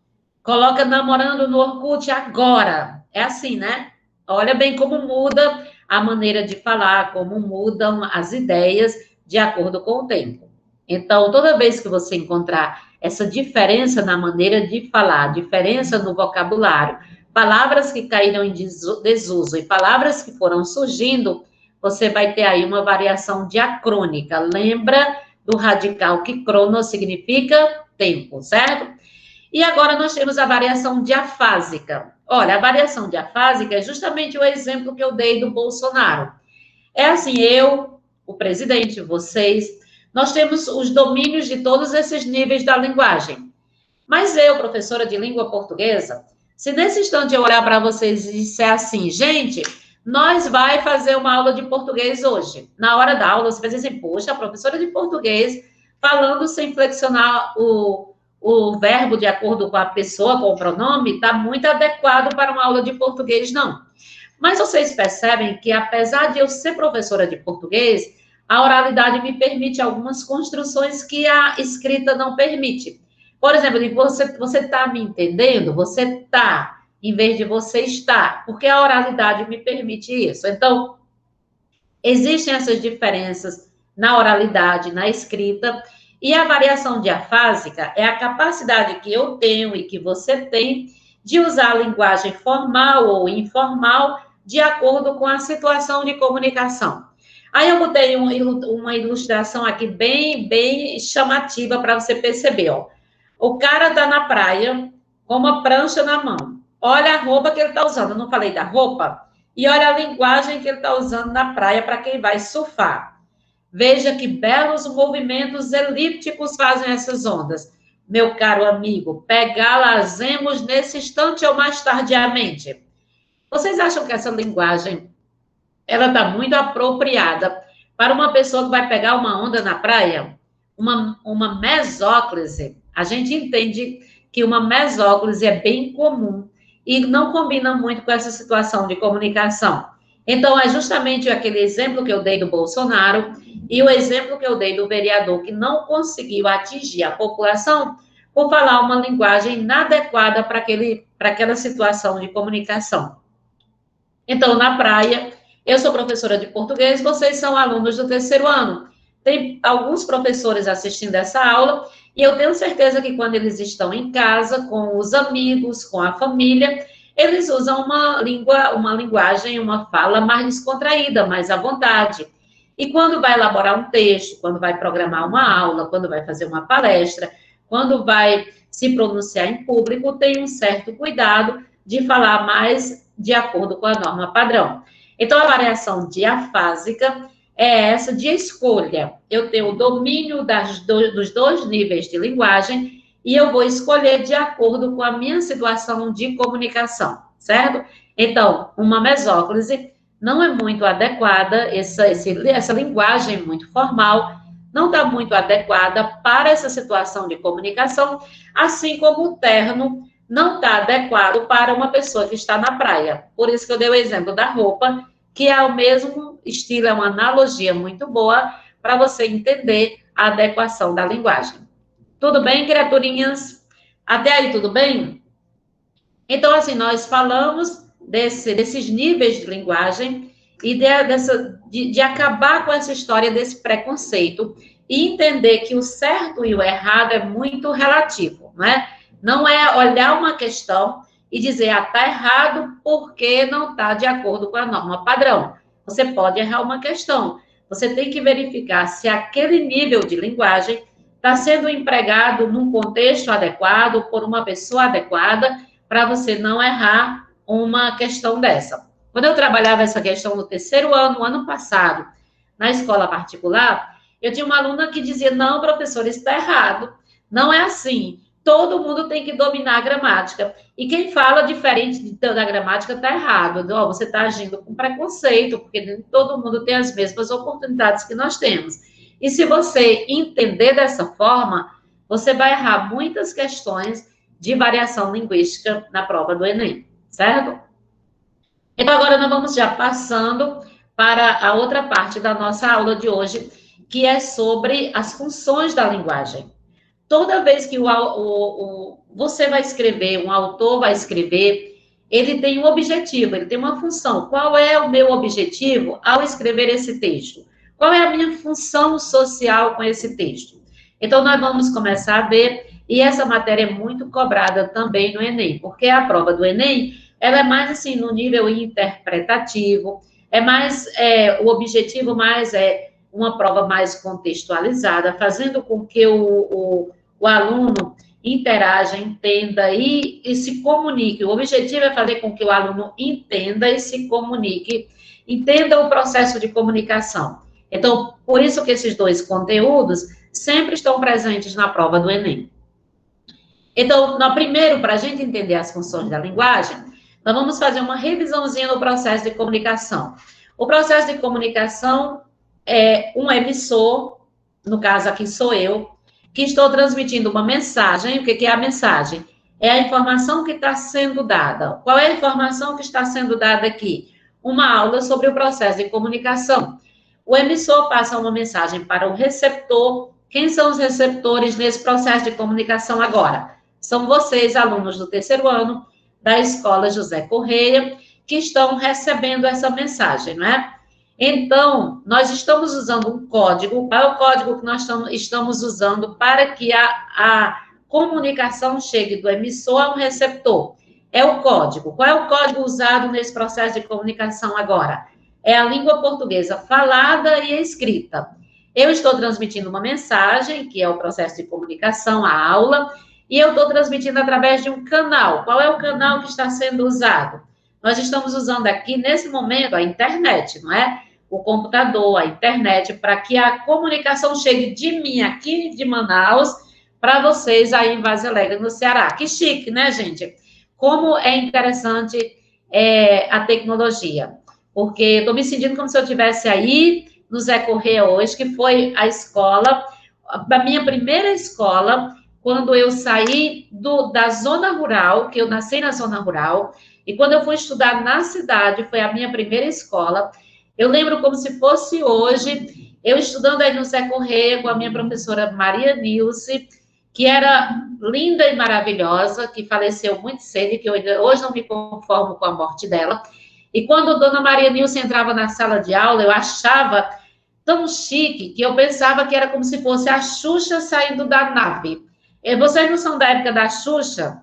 coloca namorando no Orkut agora. É assim, né? Olha bem como muda a maneira de falar, como mudam as ideias de acordo com o tempo. Então, toda vez que você encontrar essa diferença na maneira de falar, diferença no vocabulário, palavras que caíram em desuso e palavras que foram surgindo, você vai ter aí uma variação diacrônica. Lembra do radical que crono significa tempo, certo? E agora nós temos a variação diafásica. Olha, a variação diafásica é justamente o exemplo que eu dei do Bolsonaro. É assim, eu, o presidente, vocês, nós temos os domínios de todos esses níveis da linguagem. Mas eu, professora de língua portuguesa, se nesse instante eu olhar para vocês e disser assim, gente, nós vai fazer uma aula de português hoje. Na hora da aula, você vai dizer assim, poxa, a professora de português falando sem flexionar o verbo de acordo com a pessoa, com o pronome, está muito adequado para uma aula de português, não. Mas vocês percebem que, apesar de eu ser professora de português, a oralidade me permite algumas construções que a escrita não permite. Por exemplo, você está me entendendo? Você está, em vez de você estar, porque a oralidade me permite isso. Então, existem essas diferenças na oralidade, na escrita, e a variação diafásica é a capacidade que eu tenho e que você tem de usar a linguagem formal ou informal de acordo com a situação de comunicação. Aí eu botei uma ilustração aqui bem chamativa para você perceber, ó. O cara está na praia com uma prancha na mão. Olha a roupa que ele está usando. Eu não falei da roupa? E olha a linguagem que ele está usando na praia para quem vai surfar. Veja que belos movimentos elípticos fazem essas ondas. Meu caro amigo, pegá-las-emos nesse instante ou mais tardiamente. Vocês acham que essa linguagem ela está muito apropriada para uma pessoa que vai pegar uma onda na praia? Uma mesóclise. A gente entende que uma mesóclise é bem comum e não combina muito com essa situação de comunicação. Então, é justamente aquele exemplo que eu dei do Bolsonaro e o exemplo que eu dei do vereador que não conseguiu atingir a população por falar uma linguagem inadequada para aquela situação de comunicação. Então, na praia, eu sou professora de português, vocês são alunos do terceiro ano. Tem alguns professores assistindo essa aula e eu tenho certeza que quando eles estão em casa, com os amigos, com a família, eles usam uma linguagem, uma fala mais descontraída, mais à vontade. E quando vai elaborar um texto, quando vai programar uma aula, quando vai fazer uma palestra, quando vai se pronunciar em público, tem um certo cuidado de falar mais de acordo com a norma padrão. Então, a variação diafásica é essa de escolha. Eu tenho o domínio dos dois níveis de linguagem e eu vou escolher de acordo com a minha situação de comunicação, certo? Então, uma mesóclise não é muito adequada, essa linguagem muito formal não está muito adequada para essa situação de comunicação, assim como o terno não está adequado para uma pessoa que está na praia. Por isso que eu dei o exemplo da roupa, que é o mesmo estilo, é uma analogia muito boa para você entender a adequação da linguagem. Tudo bem, criaturinhas? Até aí, tudo bem? Então, assim, nós falamos desses níveis de linguagem e de acabar com essa história desse preconceito e entender que o certo e o errado é muito relativo, né? Não é olhar uma questão e dizer, está errado porque não está de acordo com a norma padrão. Você pode errar uma questão. Você tem que verificar se aquele nível de linguagem está sendo empregado num contexto adequado, por uma pessoa adequada, para você não errar uma questão dessa. Quando eu trabalhava essa questão no terceiro ano, ano passado, na escola particular, Eu tinha uma aluna que dizia, não, professor, isso está errado. Não é assim. Todo mundo tem que dominar a gramática. E quem fala diferente da gramática está errado. Oh, você está agindo com preconceito, porque nem todo mundo tem as mesmas oportunidades que nós temos. E se você entender dessa forma, você vai errar muitas questões de variação linguística na prova do Enem, certo? Então, agora nós vamos já passando para a outra parte da nossa aula de hoje, que é sobre as funções da linguagem. Toda vez que você vai escrever, um autor vai escrever, ele tem um objetivo, ele tem uma função. Qual é o meu objetivo ao escrever esse texto? Qual é a minha função social com esse texto? Então, nós vamos começar a ver, e essa matéria é muito cobrada também no Enem, porque a prova do Enem, ela é mais assim, no nível interpretativo, é mais, o objetivo mais é uma prova mais contextualizada, fazendo com que o aluno interaja, entenda e se comunique. O objetivo é fazer com que o aluno entenda e se comunique, entenda o processo de comunicação. Então, por isso que esses dois conteúdos sempre estão presentes na prova do Enem. Então, primeiro, para a gente entender as funções da linguagem, nós vamos fazer uma revisãozinha no processo de comunicação. O processo de comunicação é um emissor, no caso aqui sou eu, que estou transmitindo uma mensagem. O que é a mensagem? É a informação que está sendo dada. Qual é a informação que está sendo dada aqui? Uma aula sobre o processo de comunicação. O emissor passa uma mensagem para o receptor. Quem são os receptores nesse processo de comunicação agora? São vocês, alunos do terceiro ano da Escola José Correia, que estão recebendo essa mensagem, não é? Então, nós estamos usando um código. Qual é o código que nós estamos usando para que a comunicação chegue do emissor ao receptor? É o código. Qual é o código usado nesse processo de comunicação agora? É a língua portuguesa falada e escrita. Eu estou transmitindo uma mensagem, que é o processo de comunicação, a aula, e eu estou transmitindo através de um canal. Qual é o canal que está sendo usado? Nós estamos usando aqui, nesse momento, a internet, não é? O computador, a internet, para que a comunicação chegue de mim, aqui de Manaus, para vocês aí em Vaz Alegre, no Ceará. Que chique, né, gente? Como é interessante a tecnologia. Porque eu estou me sentindo como se eu estivesse aí no Zé Correia hoje, que foi a escola, a minha primeira escola, quando eu saí da zona rural, que eu nasci na zona rural, e quando eu fui estudar na cidade, foi a minha primeira escola. Eu lembro como se fosse hoje, eu estudando aí no Zé Correia com a minha professora Maria Nilce, que era linda e maravilhosa, que faleceu muito cedo, e que eu hoje não me conformo com a morte dela. E quando a dona Maria Nilce entrava na sala de aula, eu achava tão chique que eu pensava que era como se fosse a Xuxa saindo da nave. Vocês não são da época da Xuxa?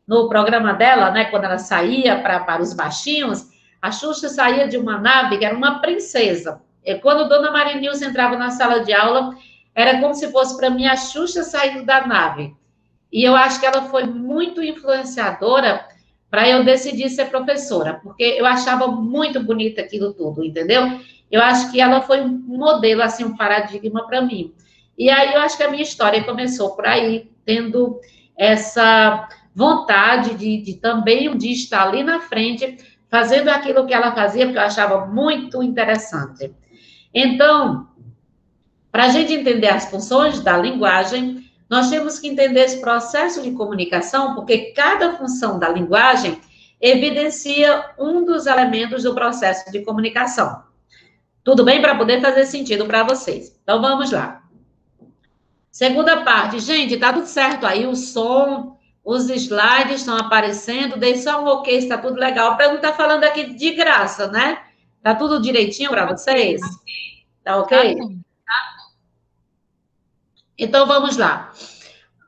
No programa dela, né, quando ela saía para os baixinhos, a Xuxa saía de uma nave que era uma princesa. E quando Dona Maria Nilce entrava na sala de aula, era como se fosse para mim a Xuxa saindo da nave. E eu acho que ela foi muito influenciadora para eu decidir ser professora, porque eu achava muito bonito aquilo tudo, entendeu? Eu acho que ela foi um modelo, assim, um paradigma para mim. E aí eu acho que a minha história começou por aí, tendo essa vontade de também um dia estar ali na frente, fazendo aquilo que ela fazia, porque eu achava muito interessante. Então, para a gente entender as funções da linguagem, nós temos que entender esse processo de comunicação, porque cada função da linguagem evidencia um dos elementos do processo de comunicação. Tudo bem? Para poder fazer sentido para vocês. Então, vamos lá. Segunda parte. Gente, tá tudo certo aí, o som, os slides estão aparecendo, dei só um ok, está tudo legal. Para não estar falando aqui de graça, né? Tá tudo direitinho para vocês? Tá ok? Então, vamos lá.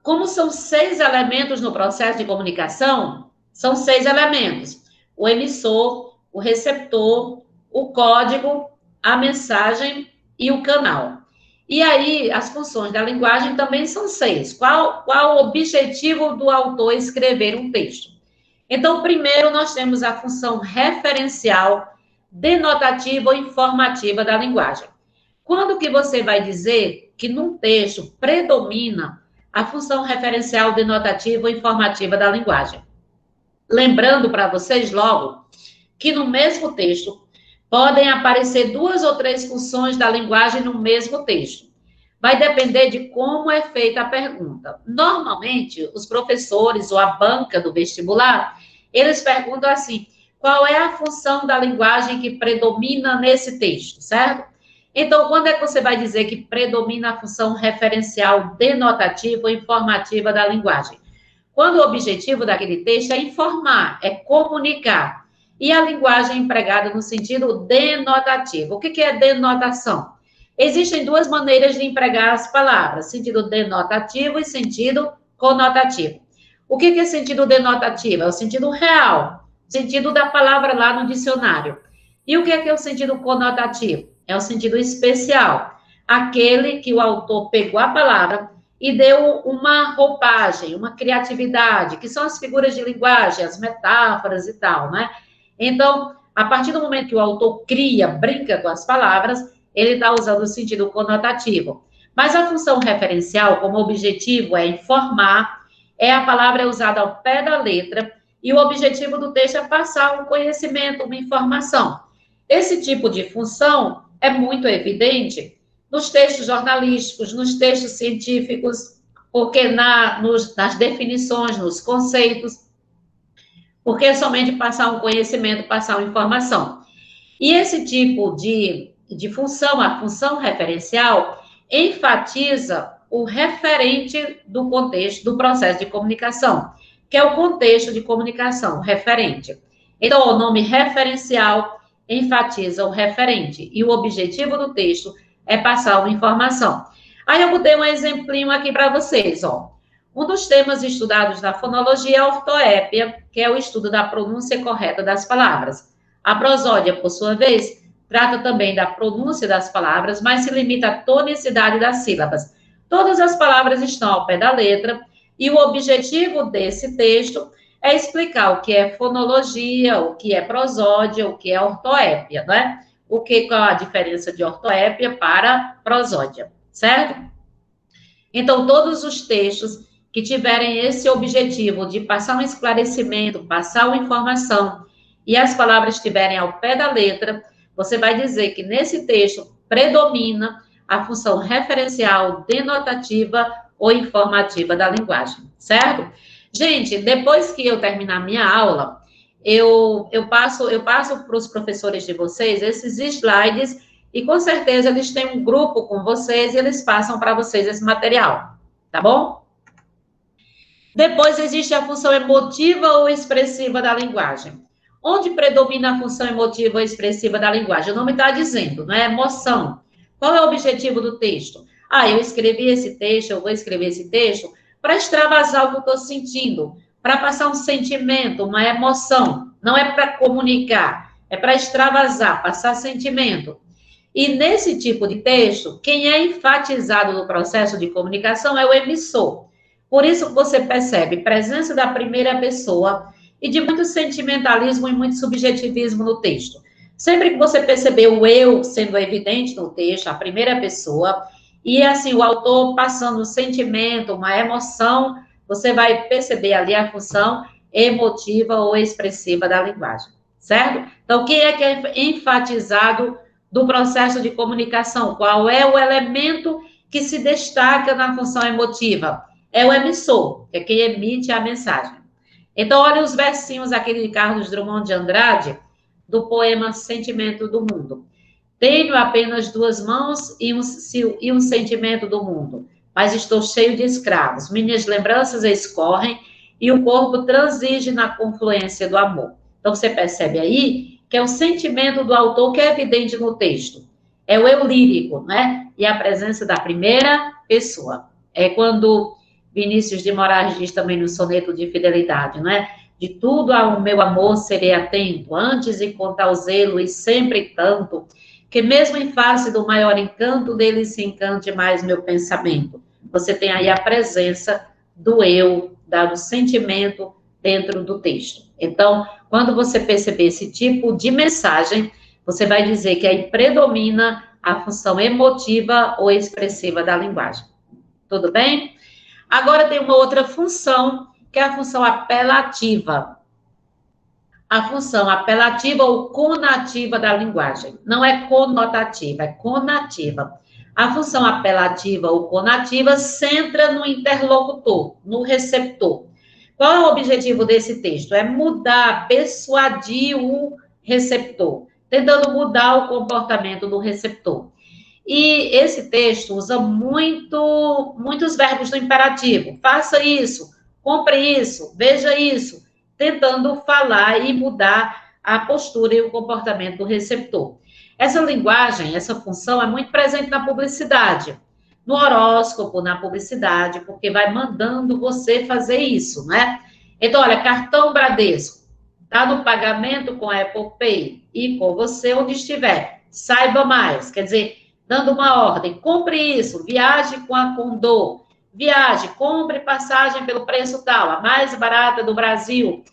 Como são 6 elementos no processo de comunicação, são 6 elementos. O emissor, o receptor, o código, a mensagem e o canal. E aí, as funções da linguagem também são 6. Qual o objetivo do autor escrever um texto? Então, primeiro, nós temos a função referencial, denotativa ou informativa da linguagem. Quando que você vai dizer que num texto predomina a função referencial denotativa ou informativa da linguagem? Lembrando para vocês logo que no mesmo texto podem aparecer 2 ou 3 funções da linguagem no mesmo texto. Vai depender de como é feita a pergunta. Normalmente, os professores ou a banca do vestibular, eles perguntam assim: qual é a função da linguagem que predomina nesse texto, certo? Então, quando é que você vai dizer que predomina a função referencial denotativa ou informativa da linguagem? Quando o objetivo daquele texto é informar, é comunicar. E a linguagem é empregada no sentido denotativo. O que é denotação? Existem 2 maneiras de empregar as palavras, sentido denotativo e sentido conotativo. O que é sentido denotativo? É o sentido real, sentido da palavra lá no dicionário. E o que é o sentido conotativo? É o sentido especial, aquele que o autor pegou a palavra e deu uma roupagem, uma criatividade, que são as figuras de linguagem, as metáforas e tal, né? Então, a partir do momento que o autor cria, brinca com as palavras, ele está usando o sentido conotativo. Mas a função referencial, como objetivo é informar, a palavra é usada ao pé da letra, e o objetivo do texto é passar um conhecimento, uma informação. Esse tipo de função é muito evidente nos textos jornalísticos, nos textos científicos, porque nas definições, nos conceitos, porque é somente passar um conhecimento, passar uma informação. E esse tipo de função, a função referencial, enfatiza o referente do contexto, do processo de comunicação, que é o contexto de comunicação, referente. Então, o nome referencial enfatiza o referente, e o objetivo do texto é passar uma informação. Aí eu botei um exemplinho aqui para vocês, ó. Um dos temas estudados na fonologia é a ortoépia, que é o estudo da pronúncia correta das palavras. A prosódia, por sua vez, trata também da pronúncia das palavras, mas se limita à tonicidade das sílabas. Todas as palavras estão ao pé da letra, e o objetivo desse texto é explicar o que é fonologia, o que é prosódia, o que é ortoépia, não é? Qual a diferença de ortoépia para prosódia, certo? Então, todos os textos que tiverem esse objetivo de passar um esclarecimento, passar uma informação, e as palavras estiverem ao pé da letra, você vai dizer que nesse texto predomina a função referencial, denotativa ou informativa da linguagem, certo? Gente, depois que eu terminar minha aula, eu passo para os professores de vocês esses slides, e com certeza eles têm um grupo com vocês e eles passam para vocês esse material, tá bom? Depois existe a função emotiva ou expressiva da linguagem. Onde predomina a função emotiva ou expressiva da linguagem? O nome está dizendo, não é? Emoção. Qual é o objetivo do texto? Eu escrevi esse texto, eu vou escrever esse texto para extravasar o que eu estou sentindo, para passar um sentimento, uma emoção. Não é para comunicar, é para extravasar, passar sentimento. E nesse tipo de texto, quem é enfatizado no processo de comunicação é o emissor. Por isso você percebe presença da primeira pessoa e de muito sentimentalismo e muito subjetivismo no texto. Sempre que você perceber o eu sendo evidente no texto, a primeira pessoa, e assim, o autor passando um sentimento, uma emoção, você vai perceber ali a função emotiva ou expressiva da linguagem, certo? Então, quem é que é enfatizado do processo de comunicação? Qual é o elemento que se destaca na função emotiva? É o emissor, que é quem emite a mensagem. Então, olha os versinhos aqui de Carlos Drummond de Andrade, do poema Sentimento do Mundo. Tenho apenas 2 mãos e um sentimento do mundo, mas estou cheio de escravos. Minhas lembranças escorrem e o corpo transige na confluência do amor. Então, você percebe aí que é o sentimento do autor que é evidente no texto. É o eu lírico, né? E a presença da primeira pessoa. É quando Vinícius de Moraes diz também no soneto de fidelidade, não é? De tudo ao meu amor serei atento, antes em contar o zelo e sempre tanto, que mesmo em face do maior encanto dele se encante mais meu pensamento. Você tem aí a presença do eu, do sentimento dentro do texto. Então, quando você perceber esse tipo de mensagem, você vai dizer que aí predomina a função emotiva ou expressiva da linguagem. Tudo bem? Agora tem uma outra função, que é a função apelativa. A função apelativa ou conativa da linguagem. Não é conotativa, é conativa. A função apelativa ou conativa centra no interlocutor, no receptor. Qual é o objetivo desse texto? É mudar, persuadir o receptor, tentando mudar o comportamento do receptor. E esse texto usa muitos verbos do imperativo. Faça isso, compre isso, veja isso, tentando falar e mudar a postura e o comportamento do receptor. Essa linguagem, essa função é muito presente na publicidade, no horóscopo, na publicidade, porque vai mandando você fazer isso, né? Então, olha, cartão Bradesco, está no pagamento com a Apple Pay e com você onde estiver. Saiba mais, quer dizer, dando uma ordem, compre isso, viaje com a Condor, viaje, compre passagem pelo preço tal, a mais barata do Brasil,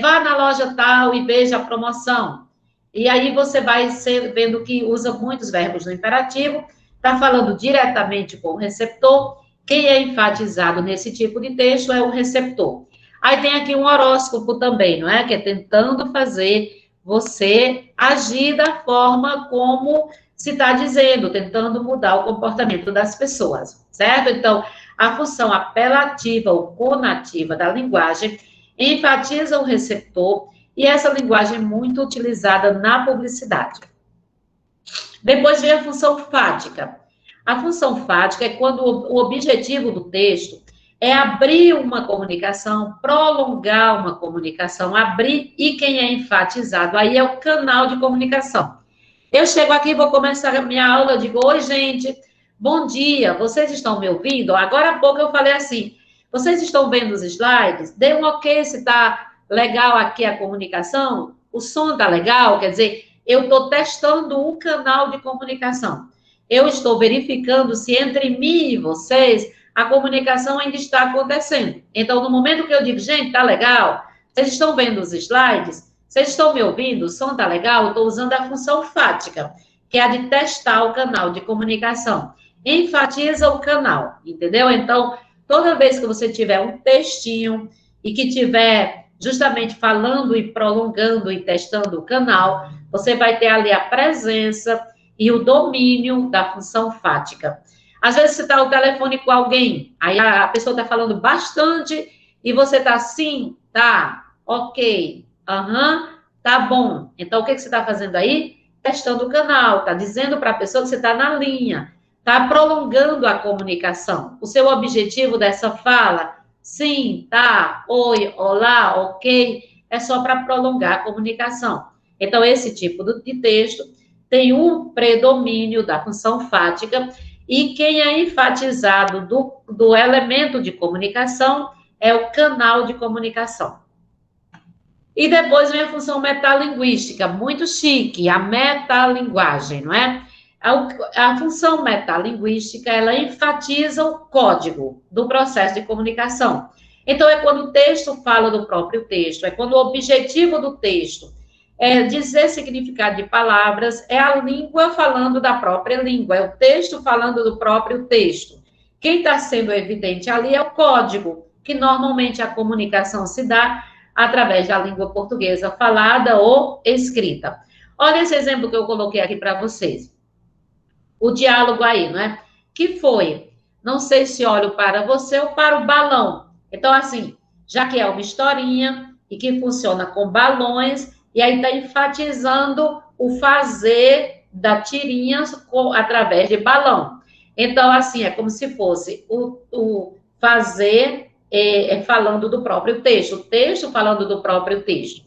vá na loja tal e veja a promoção. E aí você vai vendo que usa muitos verbos no imperativo, está falando diretamente com o receptor. Quem é enfatizado nesse tipo de texto é o receptor. Aí tem aqui um horóscopo também, não é? Que é tentando fazer você agir da forma como se está dizendo, tentando mudar o comportamento das pessoas, certo? Então, a função apelativa ou conativa da linguagem enfatiza o receptor e essa linguagem é muito utilizada na publicidade. Depois vem a função fática. A função fática é quando o objetivo do texto é abrir uma comunicação, prolongar uma comunicação, abrir, e quem é enfatizado aí é o canal de comunicação. Eu chego aqui, vou começar a minha aula, digo, oi, gente, bom dia, vocês estão me ouvindo? Agora há pouco eu falei assim, vocês estão vendo os slides? Dê um ok se está legal aqui a comunicação, o som está legal, quer dizer, eu estou testando um canal de comunicação. Eu estou verificando se entre mim e vocês a comunicação ainda está acontecendo. Então, no momento que eu digo, gente, está legal, vocês estão vendo os slides? Vocês estão me ouvindo? O som está legal? Eu estou usando a função fática, que é a de testar o canal de comunicação. Enfatiza o canal, entendeu? Então, toda vez que você tiver um textinho e que tiver justamente falando e prolongando e testando o canal, você vai ter ali a presença e o domínio da função fática. Às vezes você está no telefone com alguém, aí a pessoa está falando bastante e você está assim, tá, ok, tá bom. Então, o que você está fazendo aí? Testando o canal, está dizendo para a pessoa que você está na linha, está prolongando a comunicação. O seu objetivo dessa fala, sim, tá, oi, olá, ok, é só para prolongar a comunicação. Então, esse tipo de texto tem um predomínio da função fática e quem é enfatizado do elemento de comunicação é o canal de comunicação. E depois vem a função metalinguística, muito chique, a metalinguagem, não é? A função metalinguística, ela enfatiza o código do processo de comunicação. Então, é quando o texto fala do próprio texto, é quando o objetivo do texto é dizer significado de palavras, é a língua falando da própria língua, é o texto falando do próprio texto. Quem está sendo evidente ali é o código, que normalmente a comunicação se dá através da língua portuguesa falada ou escrita. Olha esse exemplo que eu coloquei aqui para vocês. O diálogo aí, não é? Que foi, não sei se olho para você ou para o balão. Então, assim, já que é uma historinha e que funciona com balões, e aí está enfatizando o fazer da tirinha através de balão. Então, assim, é como se fosse o fazer falando do próprio texto, o texto falando do próprio texto.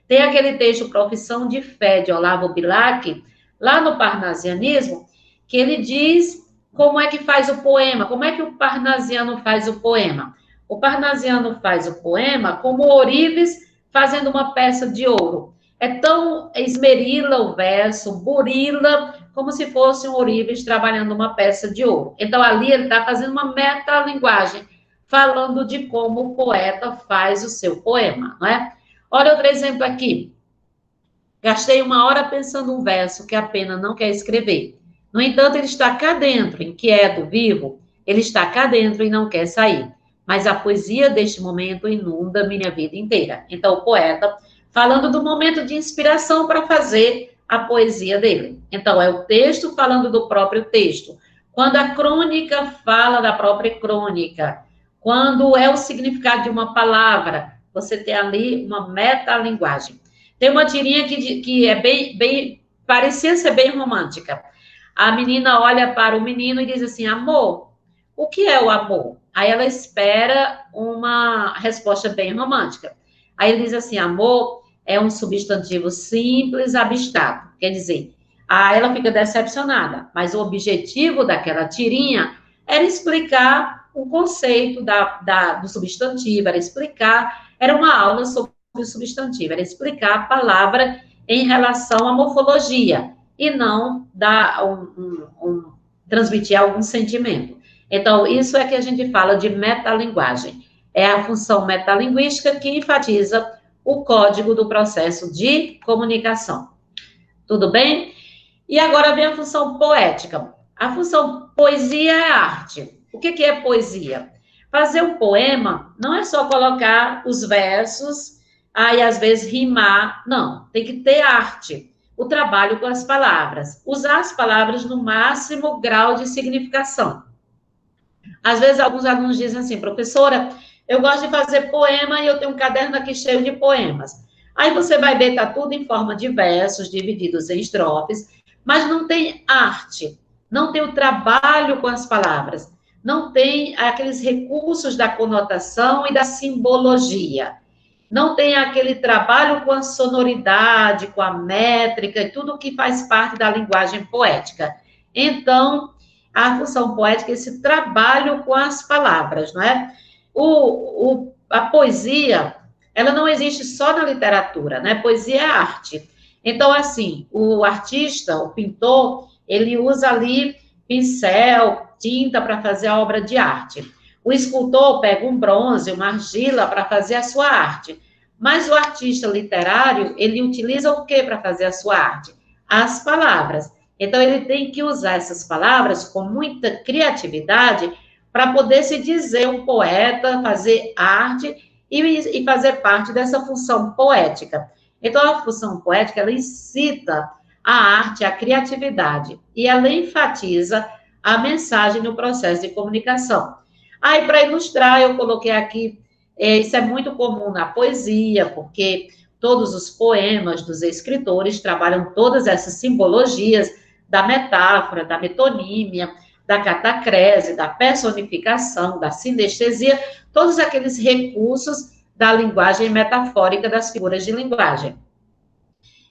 Tem aquele texto Profissão de Fé, de Olavo Bilac, lá no Parnasianismo, que ele diz como é que faz o poema, como é que o parnasiano faz o poema. O parnasiano faz o poema como ourives fazendo uma peça de ouro. É tão esmerila o verso, burila, como se fosse um ourives trabalhando uma peça de ouro. Então, ali ele está fazendo uma metalinguagem, falando de como o poeta faz o seu poema, não é? Olha outro exemplo aqui. Gastei 1 hora pensando um verso que a pena não quer escrever. No entanto, ele está cá dentro, inquieto, vivo, ele está cá dentro e não quer sair. Mas a poesia deste momento inunda minha vida inteira. Então, o poeta, falando do momento de inspiração para fazer a poesia dele. Então, é o texto falando do próprio texto. Quando a crônica fala da própria crônica. Quando é o significado de uma palavra, você tem ali uma metalinguagem. Tem uma tirinha que é parecia ser bem romântica. A menina olha para o menino e diz assim, amor, o que é o amor? Aí ela espera uma resposta bem romântica. Aí ele diz assim, amor é um substantivo simples, abstrato. Quer dizer, aí ela fica decepcionada. Mas o objetivo daquela tirinha era explicar o conceito do substantivo, era uma aula sobre o substantivo, era explicar a palavra em relação à morfologia, e não transmitir algum sentimento. Então, isso é que a gente fala de metalinguagem. É a função metalinguística que enfatiza o código do processo de comunicação. Tudo bem? E agora vem a função poética. A função poesia é arte. O que é poesia? Fazer um poema não é só colocar os versos, aí às vezes rimar. Não, tem que ter arte. O trabalho com as palavras. Usar as palavras no máximo grau de significação. Às vezes, alguns alunos dizem assim, professora, eu gosto de fazer poema e eu tenho um caderno aqui cheio de poemas. Aí você vai ver, está tudo em forma de versos, divididos em estrofes, mas não tem arte, não tem o trabalho com as palavras, não tem aqueles recursos da conotação e da simbologia. Não tem aquele trabalho com a sonoridade, com a métrica e tudo que faz parte da linguagem poética. Então, a função poética é esse trabalho com as palavras, não é? A poesia, ela não existe só na literatura, né? Poesia é arte. Então, assim, o artista, o pintor, ele usa ali pincel, tinta para fazer a obra de arte. O escultor pega um bronze, uma argila para fazer a sua arte. Mas o artista literário, ele utiliza o que para fazer a sua arte? As palavras. Então, ele tem que usar essas palavras com muita criatividade para poder se dizer um poeta, fazer arte e fazer parte dessa função poética. Então, a função poética, ela incita a arte, a criatividade, e ela enfatiza a mensagem no processo de comunicação. Aí, para ilustrar, eu coloquei aqui, isso é muito comum na poesia, porque todos os poemas dos escritores trabalham todas essas simbologias da metáfora, da metonímia, da catacrese, da personificação, da sinestesia, todos aqueles recursos da linguagem metafórica das figuras de linguagem.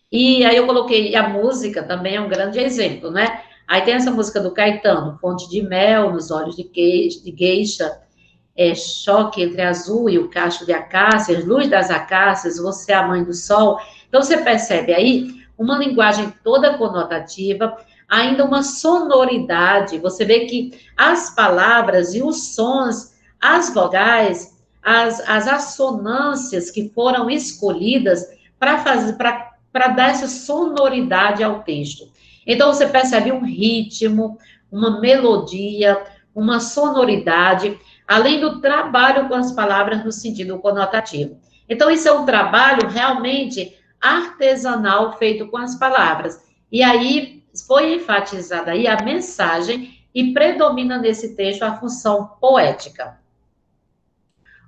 E aí eu coloquei, a música também é um grande exemplo, né? Aí tem essa música do Caetano, Fonte de Mel nos Olhos de Geisha, Choque entre azul e o cacho de acácias, Luz das acácias, Você é a mãe do sol. Então, você percebe aí uma linguagem toda conotativa, ainda uma sonoridade. Você vê que as palavras e os sons, as vogais, as assonâncias que foram escolhidas para dar essa sonoridade ao texto. Então, você percebe um ritmo, uma melodia, uma sonoridade, além do trabalho com as palavras no sentido conotativo. Então, isso é um trabalho realmente artesanal feito com as palavras. E aí, foi enfatizada aí a mensagem e predomina nesse texto a função poética.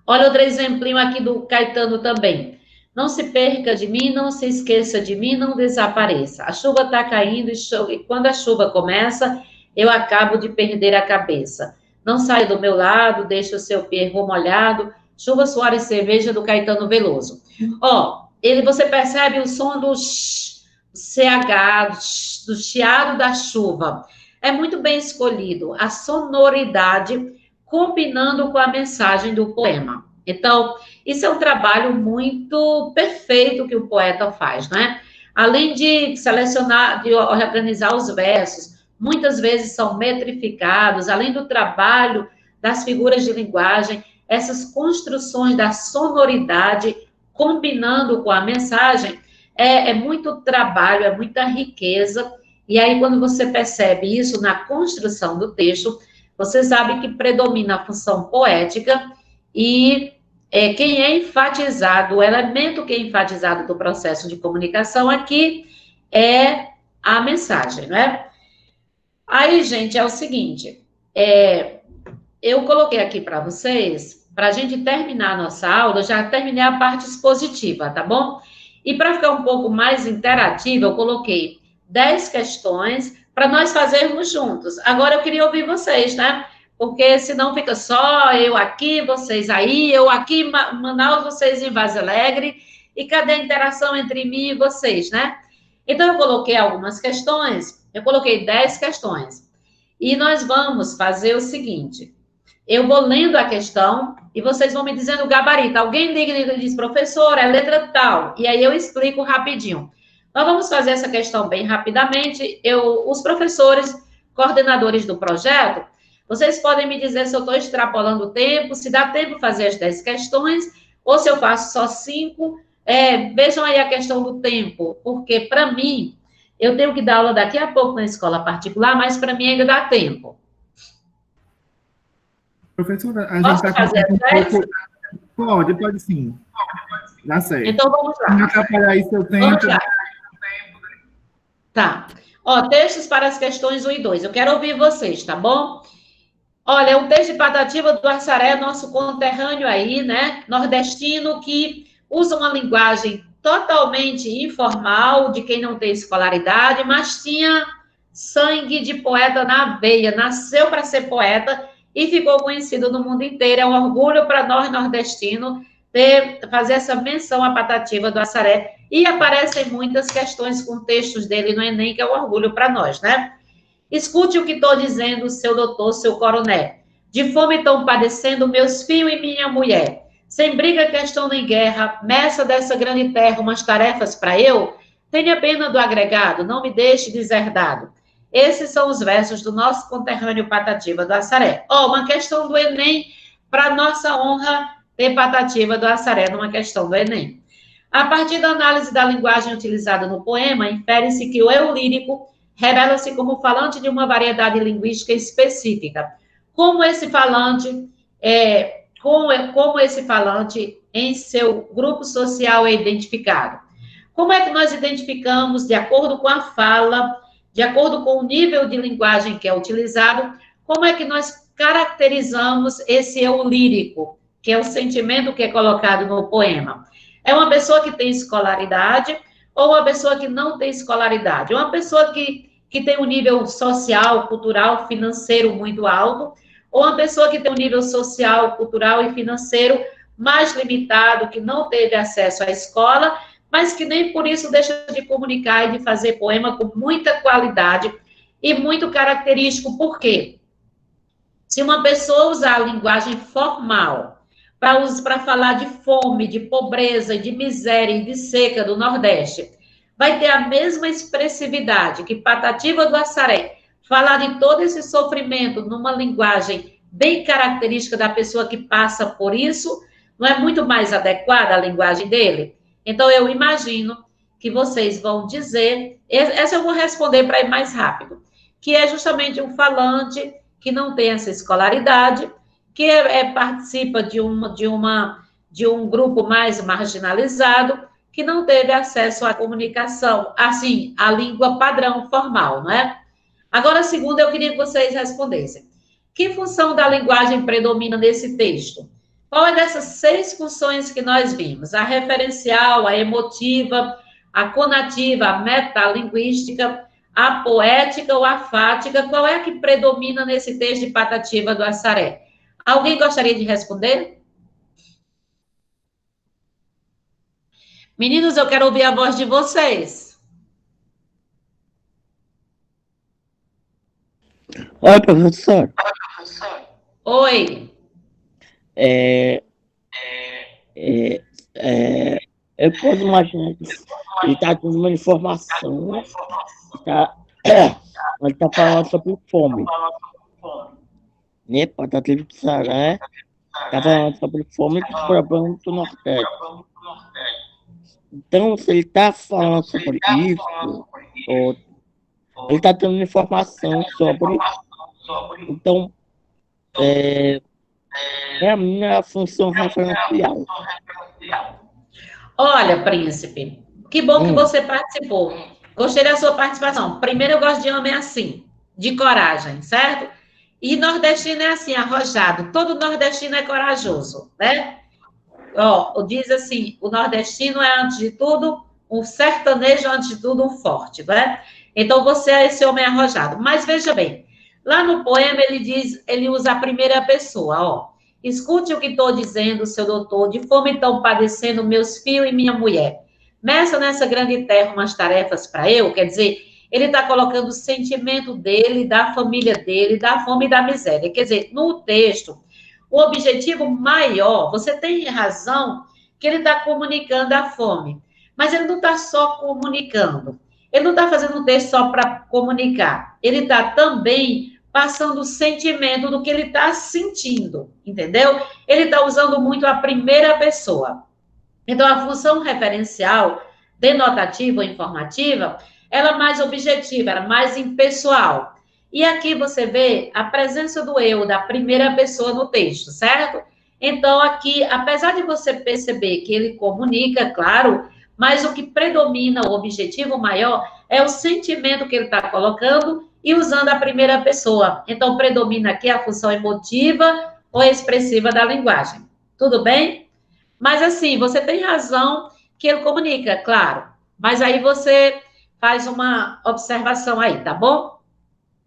Olha outro exemplinho aqui do Caetano também. Não se perca de mim, não se esqueça de mim, não desapareça. A chuva está caindo e quando a chuva começa, eu acabo de perder a cabeça. Não saia do meu lado, deixe o seu perro molhado. Chuva, suor e cerveja do Caetano Veloso. Ó, você percebe o som do CH, do chiado da chuva. É muito bem escolhido. A sonoridade combinando com a mensagem do poema. Então, isso é um trabalho muito perfeito que o poeta faz, né? Além de selecionar, de organizar os versos, muitas vezes são metrificados, além do trabalho das figuras de linguagem, essas construções da sonoridade combinando com a mensagem, é muito trabalho, é muita riqueza, E aí, quando você percebe isso na construção do texto, você sabe que predomina a função poética e quem é enfatizado, o elemento que é enfatizado do processo de comunicação aqui é a mensagem, não é? Aí, gente, é o seguinte, eu coloquei aqui para vocês, para a gente terminar a nossa aula, eu já terminei a parte expositiva, tá bom? E para ficar um pouco mais interativa, eu coloquei 10 questões para nós fazermos juntos. Agora eu queria ouvir vocês, né? Porque senão fica só eu aqui, vocês aí, eu aqui em Manaus, vocês em Vaza Alegre, e cadê a interação entre mim e vocês, né? Então eu coloquei algumas questões, eu coloquei 10 questões. E nós vamos fazer o seguinte, eu vou lendo a questão e vocês vão me dizendo o gabarito. Alguém liga e diz, professor, é letra tal. E aí eu explico rapidinho. Nós vamos fazer essa questão bem rapidamente. Os professores, coordenadores do projeto, vocês podem me dizer se eu estou extrapolando o tempo, se dá tempo fazer as 10 questões, ou se eu faço só 5. Vejam aí a questão do tempo, porque para mim, eu tenho que dar aula daqui a pouco na escola particular, mas para mim ainda dá tempo. Professora, a gente está com um pouco... Pode sim. Dá certo. Então, vamos lá. Não atrapalhar aí seu tempo. Tá. Ó, textos para as questões 1 e 2. Eu quero ouvir vocês, tá bom? Olha, o texto de Patativa do Assaré, nosso conterrâneo aí, né? Nordestino, que usa uma linguagem totalmente informal, de quem não tem escolaridade, mas tinha sangue de poeta na veia, nasceu para ser poeta e ficou conhecido no mundo inteiro. É um orgulho para nós, nordestinos, fazer essa menção à Patativa do Assaré. E aparecem muitas questões com textos dele no Enem, que é um orgulho para nós, né? Escute o que estou dizendo, seu doutor, seu coronel. De fome estão padecendo meus filhos e minha mulher. Sem briga, questão nem guerra, meça dessa grande terra umas tarefas para eu. Tenha pena do agregado, não me deixe deserdado. Esses são os versos do nosso conterrâneo Patativa do Assaré. Uma questão do Enem, para nossa honra, ter Patativa do Assaré numa questão do Enem. A partir da análise da linguagem utilizada no poema, infere-se que o eu lírico revela-se como falante de uma variedade linguística específica. Como esse falante em seu grupo social é identificado? Como é que nós identificamos, de acordo com a fala, de acordo com o nível de linguagem que é utilizado, como é que nós caracterizamos esse eu lírico, que é o sentimento que é colocado no poema? É uma pessoa que tem escolaridade ou uma pessoa que não tem escolaridade? É uma pessoa que tem um nível social, cultural, financeiro muito alto, ou uma pessoa que tem um nível social, cultural e financeiro mais limitado, que não teve acesso à escola, mas que nem por isso deixa de comunicar e de fazer poema com muita qualidade e muito característico. Por quê? Se uma pessoa usar a linguagem formal para falar de fome, de pobreza, de miséria e de seca do Nordeste, vai ter a mesma expressividade que Patativa do Assaré, falar de todo esse sofrimento numa linguagem bem característica da pessoa que passa por isso, não é muito mais adequada a linguagem dele? Então, eu imagino que vocês vão dizer, essa eu vou responder para ir mais rápido, que é justamente um falante que não tem essa escolaridade, que participa de um grupo mais marginalizado, que não teve acesso à comunicação, assim, à língua padrão formal, não é? Agora, a segunda, eu queria que vocês respondessem. Que função da linguagem predomina nesse texto? Qual é dessas 6 funções que nós vimos? A referencial, a emotiva, a conativa, a metalinguística, a poética ou a fática? Qual é a que predomina nesse texto de Patativa do Assaré? Alguém gostaria de responder? Meninos, eu quero ouvir a voz de vocês. Oi, professor. Oi. Eu posso imaginar que ele está dando uma informação, ele está falando sobre fome. Né? Patativa do Assaré está falando sobre fome e os problemas do Nordeste. Então, se ele está falando sobre isso, ou ele está dando informação sobre. Então, é a minha função referencial. Olha, príncipe, que bom que você participou. Gostei da sua participação. Primeiro, eu gosto de homem assim, de coragem, certo? E nordestino é assim, arrojado. Todo nordestino é corajoso, né? Ó, diz assim, o nordestino é, antes de tudo, um sertanejo, antes de tudo, um forte, né? Então, você é esse homem arrojado. Mas, veja bem, lá no poema, ele diz, ele usa a primeira pessoa, ó. Escute o que estou dizendo, seu doutor, de fome estão padecendo meus filhos e minha mulher. Meça nessa grande terra umas tarefas para eu, quer dizer, ele está colocando o sentimento dele, da família dele, da fome e da miséria. Quer dizer, no texto, o objetivo maior, você tem razão que ele está comunicando a fome, mas ele não está só comunicando. Ele não está fazendo um texto só para comunicar. Ele está também passando o sentimento do que ele está sentindo, entendeu? Ele está usando muito a primeira pessoa. Então, a função referencial, denotativa ou informativa, ela é mais objetiva, ela é mais impessoal. E aqui você vê a presença do eu, da primeira pessoa no texto, certo? Então, aqui, apesar de você perceber que ele comunica, claro, mas o que predomina, o objetivo maior, é o sentimento que ele está colocando e usando a primeira pessoa. Então, predomina aqui a função emotiva ou expressiva da linguagem. Tudo bem? Mas, assim, você tem razão que ele comunica, claro. Mas aí você faz uma observação aí, tá bom?